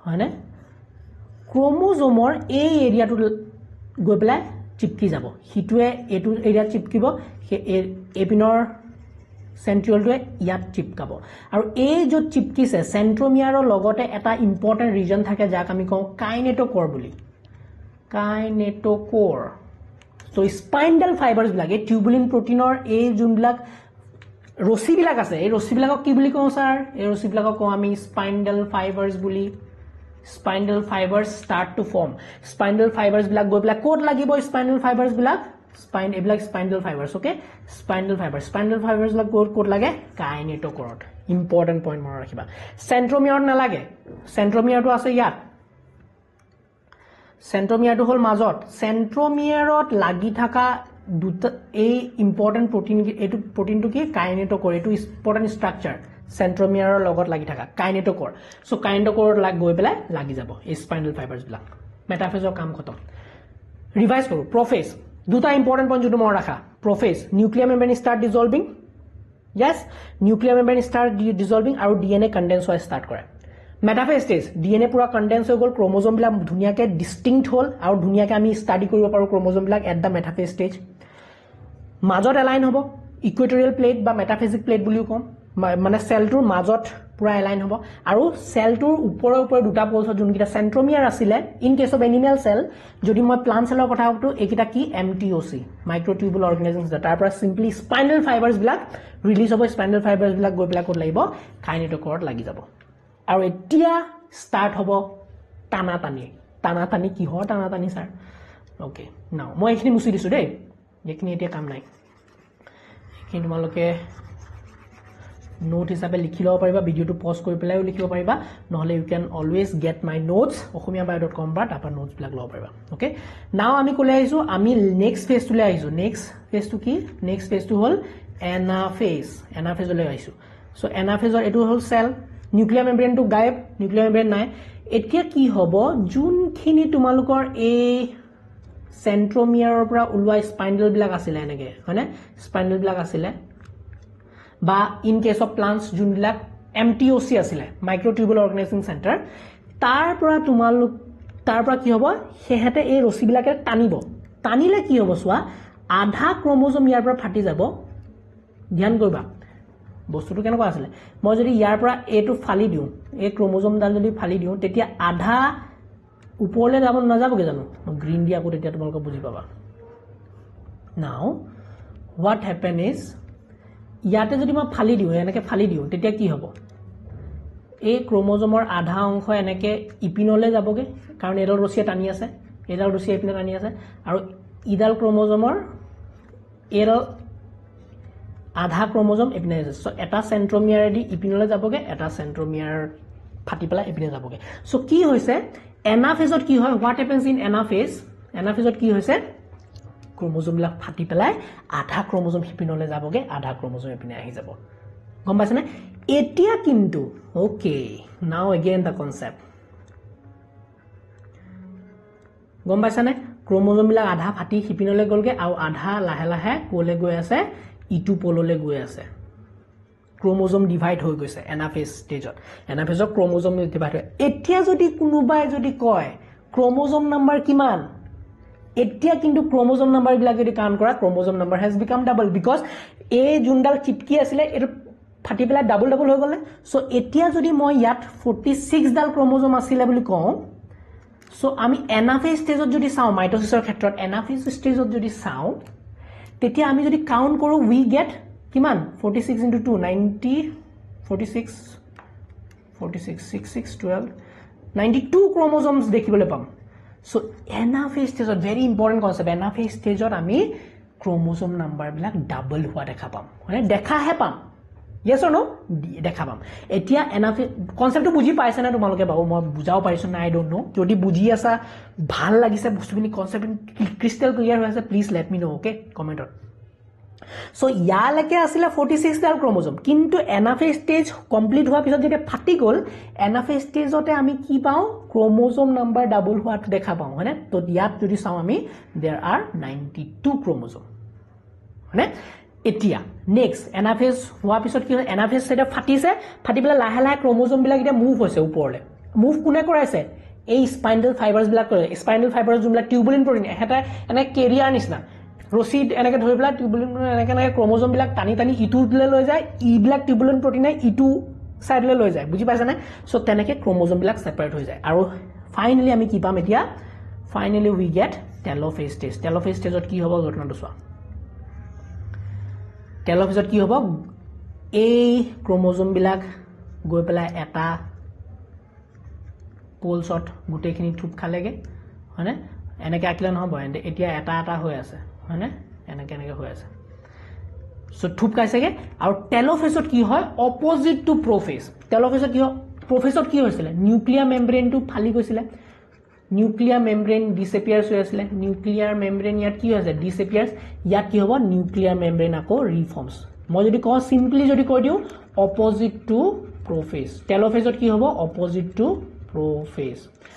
হয়নে ক্ৰোমোজোমৰ এই এৰিয়াটো গৈ পেলাই চিপকি যাব হিটুৱে এটো এৰিয়া চিপকিব এপিনৰ সেন্ট্ৰিয়লটোৱে ইয়াত চিপকাব আৰু এই য'ত চিপকিছে সেন্ট্ৰোমিয়াৰৰ লগতে এটা ইম্পৰ্টেন্ট ৰিজন থাকে যাক আমি কওঁ কাইনেটোক'ৰ বুলি কাইনেটোক'ৰ সো স্পাইন্ডাল ফাইবাৰছ বিলাকে টিউবুলিন প্ৰটিনৰ এই যোনবিলাক ৰছিবিলাক আছে এই ৰছিবিলাকক কি বুলি কওঁ স্যাৰ এই ৰছিবিলাকক কওঁ আমি স্পাইন্ডাল ফাইবাৰছ বুলি spindle fibers start to form spindle fibers bilak goi pela code lagibo spindle fibers bilak spindle fibers okay spindle fibers bilak code lage kinetochore important point mona rakhiba centromere na lage centromere to ase yat centromere to hol majot centromere ot lagi thaka duta ei important protein to ki kinetochore etu important structure centromere logot lagi thaka kinetochore so kinetochore lag goi pelai lagi jabo ei spindle fibers bilak metaphase kam khotom revise koru prophase duta important point jodu mon rakha prophase nuclear membrane start dissolving yes nuclear membrane start dissolving aru dna condense hoy start kore metaphase stage dna pura condense hoy gol chromosome bilak dhuniya ke distinct hol aru dhuniya ke ami study koribo paru chromosome bilak at the metaphase stage majot align hobo equatorial plate ba metaphasic plate buliu kom মানে সেলটোৰ মাজত পুৰা align হ'ব আৰু সেলটোৰ ওপৰৰ ওপৰ দুটা poles যোনকিটা centromere আছিল in case of animal cell যদি মই প্লান্ট সেলৰ কথা কওঁতো একিটা কি এমটিওসি মাইক্ৰোটিউবুল অৰ্গানিজমছ তাৰ পৰা সিম্পলি স্পাইন্ডাল ফাইবাৰছ বিলাক ৰিলিজ হ'ব স্পাইন্ডাল ফাইবাৰছ বিলাক গৈ পেলাই ক'ত লাগিব কাইনেটোকৰত লাগি যাব আৰু এতিয়া ষ্টাৰ্ট হ'ব টানাটানি কিহৰ টানাটানি স্যাৰ ওকে নাও মই এইখিনি মুছি দিছো দেই এইখিনি এতিয়া কাম নাই এইখিনি তোমালোকে note hisabe likhilo pariba video to pause kori pelai likhibo pariba নহলে you can always get my notes okhomiyabio.com ba tapa notes bilak lo pariba okay now ami kole aisu ami next phase to le aisu next phase to ki next phase to hol anaphase le aisu so anaphase etu hol cell nuclear membrane to gaib nuclear membrane nai etia ki hobo jun khini tumalukor a centromere pura ulwa spindle bilak asile enege hone spindle bilak asile বা in case of plants যোনবিলাক এমটিওসি আছিল মাইক্ৰোটিউবুল অৰ্গানাইজিং centre তাৰ পৰা কি হ'ব হেহেতে এই ৰছিবিলাকে টানিলে কি হ'ব সোৱা আধা ক্ৰোমোজোম ইয়াৰ পৰা ফাটি যাব ধ্যান কৰিবা বস্তুটো কেনেকুৱা আছিল মই যদি ইয়াৰ পৰা এটো ফালি দিও এই ক্ৰোমোজোম ডাল যদি ফালি দিও তেতিয়া আধা ওপৰলে যাব নাযাবগে জানো গ্ৰীন দিয়া কো তেতিয়া তোমালোকে বুজি পাবা নাও what happen is ইয়াতে যদি মই ফালি দিও এনেকে ফালি দিও তেতিয়া কি হ'ব এই ক্ৰোমোজোমৰ আধা অংশ এনেকে ইপিনলে যাবগে কাৰণ এডাল ৰছিয়া টানি আছে এডাল ৰছিয়া ইপিনে টানি আছে আৰু ইডাল ক্ৰোমোজোমৰ এডাল আধা ক্ৰোমোজোম ইপিনে আছে সো এটা সেন্ট্ৰোমিয়াৰ দি ইপিনলে যাবগে এটা সেন্ট্ৰোমিয়াৰ ফাটি পেলাই ইপিনে যাবগে সো কি হৈছে এনাফেজত কি হয় হোৱাট হ্যাপেন্স ইন এনাফেজত কি হৈছে ক্ৰোমোজোম বিলাক ফাটি পেলাই আধা ক্ৰোমোজোম হিপিনলে যাবগে আধা ক্ৰোমোজোম এপিনে আহি যাব গম পাইছনে এতিয়া কিন্তু ওকে নাও अगेन দা কনসেপ্ট গম পাইছনে ক্ৰোমোজোম বিলাক আধা ফাটি হিপিনলে গলগে আৰু আধা লাহে লাহে কোলে গৈ আছে ইটু পোললে গৈ আছে ক্ৰোমোজোম ডিভাইড হৈ গৈছে এনাফেজ ষ্টেজত এনাফেজৰ ক্ৰোমোজোম ডিভাইড হয় এতিয়া যদি কোনোবাই যদি কয় ক্ৰোমোজোম নাম্বাৰ কিমান এতিয়া কিন্তু ক্ৰোমোজোম নাম্বাৰ বিলাক যদি কাউন্ট কৰা chromosome number has become double because এই জুনডাল চিপকি আছিল এটো ফাটি পেলাই ডাবল হৈ গলে সো এতিয়া যদি মই ইয়াত 46 ডাল ক্ৰোমোজোম আছিল বুলি কওঁ সো আমি এনাফেজ ষ্টেজত যদি চাও মাইটোসিসৰ ক্ষেত্ৰত এনাফেজ ষ্টেজত যদি চাও তেতিয়া আমি যদি কাউন্ট কৰো উই গেট কিমান 46 into 2 90 46 6 6 12 92 ক্ৰোমোজোমস দেখিবলৈ পাম so anaphase stage is very important concept anaphase stage or ami chromosome number bilak double hua dekha pam hone dekha he pam yes or no dekha pam etia anaphase concept to buji paise na tumaloke babu moi bujao parisu na I don't know jodi buji asa bhal lagise bostu bini concept crystal clear hoise please let me know okay comment on so yaleke asila 46 dal chromosome kintu anaphase stage complete hua pisot jete phati gol anaphase stage ote ami ki pao chromosome number double hua dekha pao hone to yat jodi sao ami there are 92 chromosome hone এতিয়া next anaphase হোৱাৰ পিছত কি হয় anaphase সেটা ফাটিছে ফাটি পেলাই লাহে লাহে ক্ৰোমোজোম বিলাক এটা মুভ হৈছে ওপৰলে মুভ কোনে কৰাইছে এই স্পাইন্ডেল ফাইবাৰছ বিলাক কৰে স্পাইন্ডেল ফাইবাৰছ যোনবিলাক টিউবুলিন প্ৰটিন এটা এনে কেৰিয়াৰ নিচিনা ৰছী এনেকে ধৰি পেলাই টিউবুলিন এনেকে ক্ৰোমোজোম বিলাক টানি টানি ইটোলে লৈ যায় ইবিলাক টিউবুলিন প্ৰটিনে ইটো সাইডলে লৈ যায় বুজি পাইছানে সো তেনেকে ক্ৰোমোজোম বিলাক সেপাৰেট হৈ যায় আৰু ফাইনালি আমি কি পাম এতিয়া finally we get telophase stage telophase ষ্টেজত কি হ'ব ঘটনাটো চোৱা টেলোফেজত কি হ'ব এই ক্ৰোমোজোম বিলাক গৈ পেলাই এটা পোলছত গুটেখিনি থুপ খালেগে হয়নে এনেকে আকিলা নহব এতিয়া এটা এটা হৈ আছে হয়নে এনেকে এনেকে হৈ আছে সো থুপ খাইছেগে আৰু টেলোফেজত কি হয় অপোজিট টু প্ৰফেজ টেলোফেজত কি হয় প্ৰফেজত কি হৈছিল নিউক্লিয়াৰ মেমব্ৰেনটো ফালি গৈছিল নিউক্লিয়াৰ মেমব্ৰেন ডিসএপিয়াৰ্স হৈ আছিল নিউক্লিয়াৰ মেমব্ৰেন ইয়াত কি হৈছে ডিসএপিয়াৰ্স ইয়াত কি হ'ব নিউক্লিয়াৰ মেমব্ৰেন আকৌ ৰিফৰ্মছ মই যদি কওঁ সিম্পলি যদি কৈ দিও অপোজিট টু প্ৰফেজ টেলোফেজত কি হ'ব অপোজিট টু প্ৰফেজ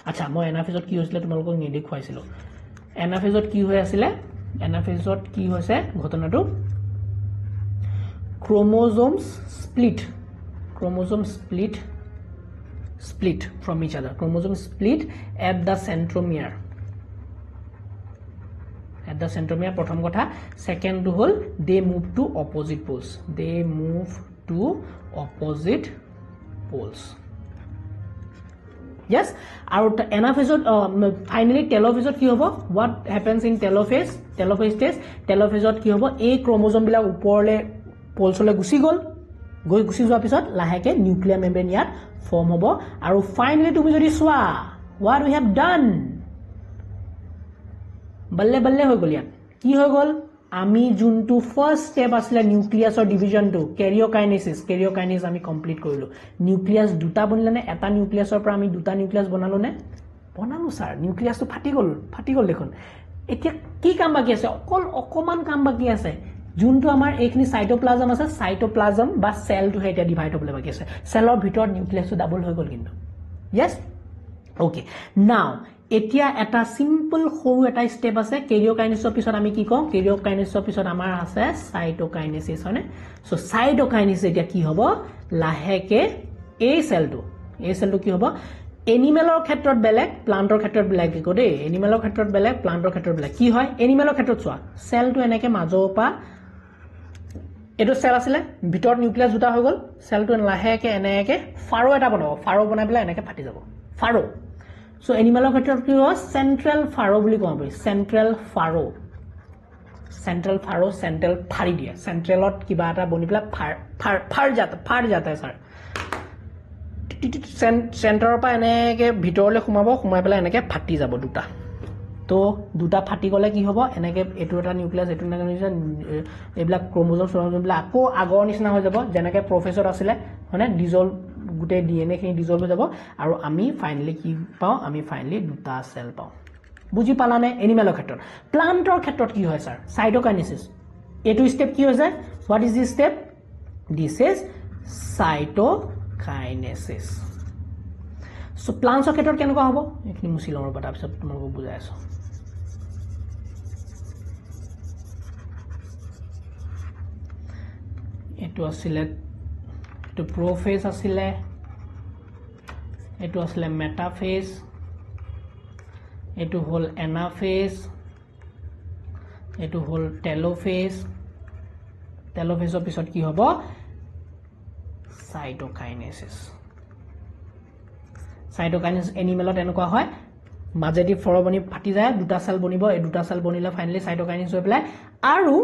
আচ্ছা মই এনাফেজত কি হৈছিল তোমালোকক নেদেখুৱাইছিলো এনাফেজত কি হৈ আছিল এনাফেজত কি হৈছে ঘটনাটো chromosomes split from each other chromosomes split at the centromere prothom kotha second to hol they move to opposite poles yes আৰু এনাফেজত ফাইনালি টেলোফেজত কি হ'ব what happens in telophase টেলোফেজত কি হ'ব এই ক্ৰোমোজোম বিলাক ওপৰলে পোলছলে গুছি গল গুছি যোৱাৰ পিছত লাহেকে নিউক্লিয়াৰ মেমব্ৰেন ইয়াত ফৰ্ম হ'ব আৰু ফাইনালি তুমি যদি সোৱা what we have done বল্লে বল্লে হৈ গল ইয়াত কি হৈ গল আমি যোনটো ফাৰ্স্ট স্টেপ আছিল নিউক্লিয়াছৰ ডিভিজনটো কেৰিঅকাইনেছিছ আমি কমপ্লিট কৰিলো নিউক্লিয়াছ দুটা বনিলে এটা নিউক্লিয়াছৰ পৰা আমি দুটা নিউক্লিয়াছ বনালো স্যাৰ নিউক্লিয়াছটো ফাটি গল দেখোন এতিয়া কি কাম বাকি আছে অকমান কাম বাকি আছে যোনটো আমাৰ এইখিনি সাইটোপ্লাজম আছে সাইটোপ্লাজম বা সেলটো হেটা ডিভাইড হ'বলৈ বাকি আছে সেলৰ ভিতৰত নিউক্লিয়াছটো ডাবল হৈ গল কিন্তু yes okay now এতিয়া এটা সিম্পল সৰু এটা স্টেপ আছে কেৰিঅকাইনেছিছৰ পিছত আমি কি কওঁ কেৰিঅকাইনেছিছৰ পিছত আমাৰ আছে সাইটোকাইনেছিছ হয়নে সো সাইটোকাইনেছিছ এতিয়া কি হ'ব লাহেকে এই সেলটো কি হ'ব এনিমেলৰ ক্ষেত্ৰত বেলেগ প্লান্টৰ ক্ষেত্ৰত বেলেগ কি কয় এনিমেলৰ ক্ষেত্ৰত বেলেগ প্লান্টৰ ক্ষেত্ৰত বেলেগ কি হয় এনিমেলৰ ক্ষেত্ৰত চোৱা সেলটো এনেকে মাজৰপা এটো সেল আছিলে ভিতৰত নিউক্লিয়াছ দুটা হৈ গল সেলটো লাহেকে এনেকে ফাৰো এটা বনাব ফাৰো বনাই পেলাই এনেকে ফাটি যাব ফাৰো সো এনিমেলৰ ক্ষেত্ৰত কি হয় সেন্ট্ৰাল ফাৰো বুলি কোৱা হয় সেন্ট্ৰাল সেন্ট্ৰাল ফাৰি দিয়ে সেন্ট্ৰেলত কিবা এটা বনি পেলাই ফাৰ যাতা স্যাৰ সেন্টাৰৰ পৰা এনেকে ভিতৰলৈ সোমাই পেলাই এনেকে ফাটি যাব দুটা তো দুটা ফাটি গলে কি হ'ব এনেকে এটো এটা নিউক্লিয়াছ এটো এটা নিউক্লিয়াছ এইবিলাক ক্ৰোমোজোম বিলাক আকৌ আগৰ নিচিনা হৈ যাব যেনেকে প্ৰফেছৰ আছিল মানে ডিজলভ গুটে ডিএনএ খিনি ডিজলভ হৈ যাব আৰু আমি ফাইনালি কি পাও আমি ফাইনালি দুটা সেল পাও বুজি পালানে এনিমেলৰ ক্ষেত্ৰত প্লান্টৰ ক্ষেত্ৰত কি হয় স্যাৰ সাইটোকাইনেছিছ এটো স্টেপ কি হৈছে what is this step this is cytokinesis so প্লান্টৰ ক্ষেত্ৰত কেনেকুৱা হ'ব এখিনি মুছি লমৰ তাৰ পিছত তোমাক বুজাই আছো এটো আছিল এটো প্ৰফেজ আছিল এটো আছিল মেটাফেজ এটো হল এনাফেজ এটো হল টেলোফেজৰ পিছত কি হ'ব সাইটোকাইনেছিছ এনিমেলত এনেকুৱা হয় মাজেদি ফৰবনি ফাটি যায় দুটা সেল বনিব এই দুটা সেল বনিলে ফাইনালি সাইটোকাইনেছিছ হৈ পেলাই আৰু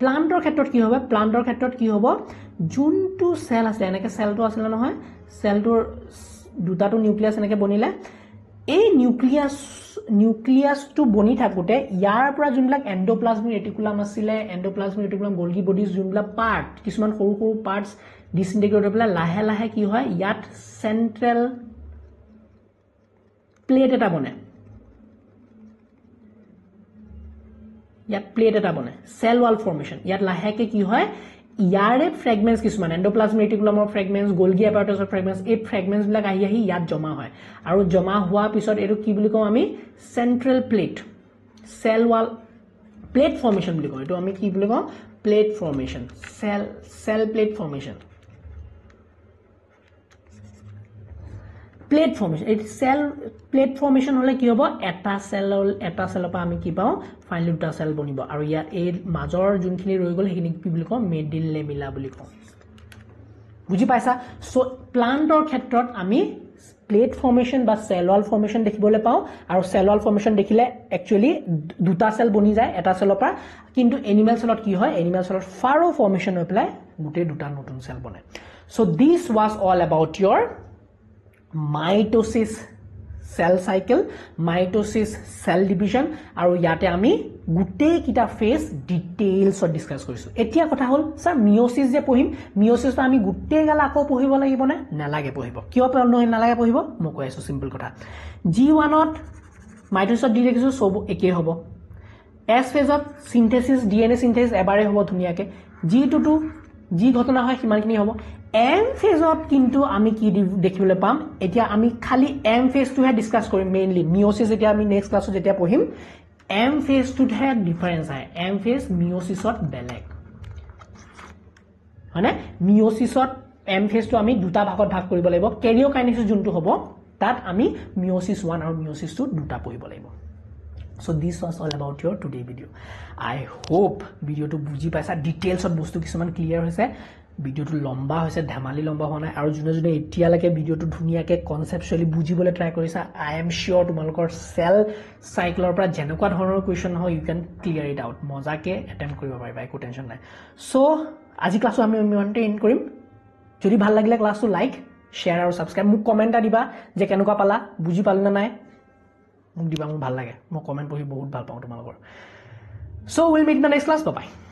প্লান্টৰ ক্ষেত্ৰত কি হবে প্লান্টৰ ক্ষেত্ৰত কি হ'ব যোনটো সেল আছে এনেকে সেলটো আছিল নহয় সেলটোৰ দুটাটো নিউক্লিয়াছ এনেকে বনিলে এই নিউক্লিয়াছটো বনি থাকোতে ইয়াৰ পৰা যোনবিলাক এন্ডোপ্লাজমিক ৰেটিকুলাম আছিলে এন্ডোপ্লাজমিক ৰেটিকুলাম গোলগি বডিজ যোনবিলাক পাৰ্ট কিছুমান সৰু সৰু পাৰ্টস ডিসইন্টিগ্ৰেট হৈ পেলাই লাহে লাহে কি হয় ইয়াত সেন্ট্ৰেল প্লেট এটা বনে ইয়াত প্লেট এটা বনে সেল ওয়াল ফৰ্মেশন ইয়াত লাহেকে কি হয় ইয়াৰে ফ্ৰেগমেন্টস কিছুমান এন্ডোপ্লাজমিক ৰেটিকুলামৰ ফ্ৰেগমেন্টস গোলগি এপাৰ্টাছৰ ফ্ৰেগমেন্টস এই ফ্ৰেগমেন্টস বিলাক আহি ইয়াত জমা হয় আৰু জমা হোৱা পিছত এটো কি বুলি কওঁ আমি central plate cell wall plate formation বুলি কওঁ এইটো আমি কি বুলি কওঁ plate formation cell plate formation plate formation এই সেল প্লেট ফৰ্মেশ্যন হলে কি হ'ব এটা সেলৰ পৰা আমি কি পাওঁ ফাইনালি দুটা সেল বনিব আৰু ইয়াত এই মাজৰ যোনখিনি ৰৈ গ'ল সেইখিনি কি বুলি কওঁ মিডিল লেমিলা বুলি কওঁ বুজি পাইছা সো প্লান্টৰ ক্ষেত্ৰত আমি প্লেট ফৰ্মেশ্যন বা সেল ওয়াল ফৰ্মেশ্যন দেখিবলৈ পাওঁ আৰু সেল ওয়াল ফৰ্মেশ্যন দেখিলে একচুয়ালি দুটা সেল বনি যায় এটা সেলৰ পৰা কিন্তু এনিমেল সেলত কি হয় এনিমেল সেলত ফাৰো ফৰ্মেশ্যন হৈ পেলাই গোটেই দুটা নতুন সেল বনে so this was all about your mitosis cell cycle mitosis cell division আৰু ইয়াতে আমি গুটেই কিটা ফেজ ডিটেইলছত ডিসকাস কৰিছো এতিয়া কথা হল স্যার মিয়োসিস যে পঢ়িম মিয়োসিস আমি গুটেই গালা আকৌ পঢ়িব লাগিব নে নালাগে পঢ়িব কিয় নালাগে পঢ়িব মই কৈ আছো সিম্পল কথা G1 ত মাইটোসিছত দি দেখিছো সব একে হ'ব S ফেজত সিনথেসিস DNA সিনথেসিস এবাৰে হ'ব ধুনিয়াকে G2 টো যি ঘটনা হয় কিমানখিনি হ'ব M ফেজত কিন্তু আমি কি দেখিবলৈ পাম এতিয়া আমি খালি M ফেজটোহে ডিসকাস কৰিম মেইনলি মিয়োসিস এতিয়া আমি নেক্সট ক্লাছত যেতিয়া পঢ়িম M ফেজটোহে ডিফাৰেন্স হয় M ফেজ মিয়োসিসত বেলেগ মানে মিয়োসিসত M ফেজটো আমি দুটা ভাগত ভাগ কৰিব লাগিব কেৰিওকাইনেসিস যোনটো হ'ব তাত আমি মিয়োসিস 1 আৰু মিয়োসিস 2 দুটা পঢ়িব লাগিব So this was all about your today video. I hope video to বুজি পাইছা details of বস্তু কিছুমান ক্লিয়াৰ হৈছে ভিডিওটো লম্বা হৈছে ধেমালি লম্বা হোৱা নাই আৰু যোনে এতিয়ালৈকে ভিডিওটো ধুনিয়াকে কনসেপচুয়ালি বুজিবলৈ ট্ৰাই কৰিছা I am sure তোমালোকৰ সেল সাইকেলৰ পৰা যেনেকুৱা ধৰণৰ কোৱেশ্চন হয় you can clear it out মজাকে অ্যাটেম্প কৰিব পাৰিবা একো টেনচন নাই সো আজি ক্লাসটো আমি ইমানতে এন্ড কৰিম যদি ভাল লাগিলে ক্লাসটো লাইক শেয়াৰ আৰু সাবস্ক্ৰাইব মোক কমেন্ট দিবা যে কেনেকুৱা পালা বুজি পালে না নাই মোক দিবা মোক ভাল লাগে মই কমেন্ট পঢ়ি বহুত ভাল পাওঁ তোমালোকৰ so will meet in the next class bye by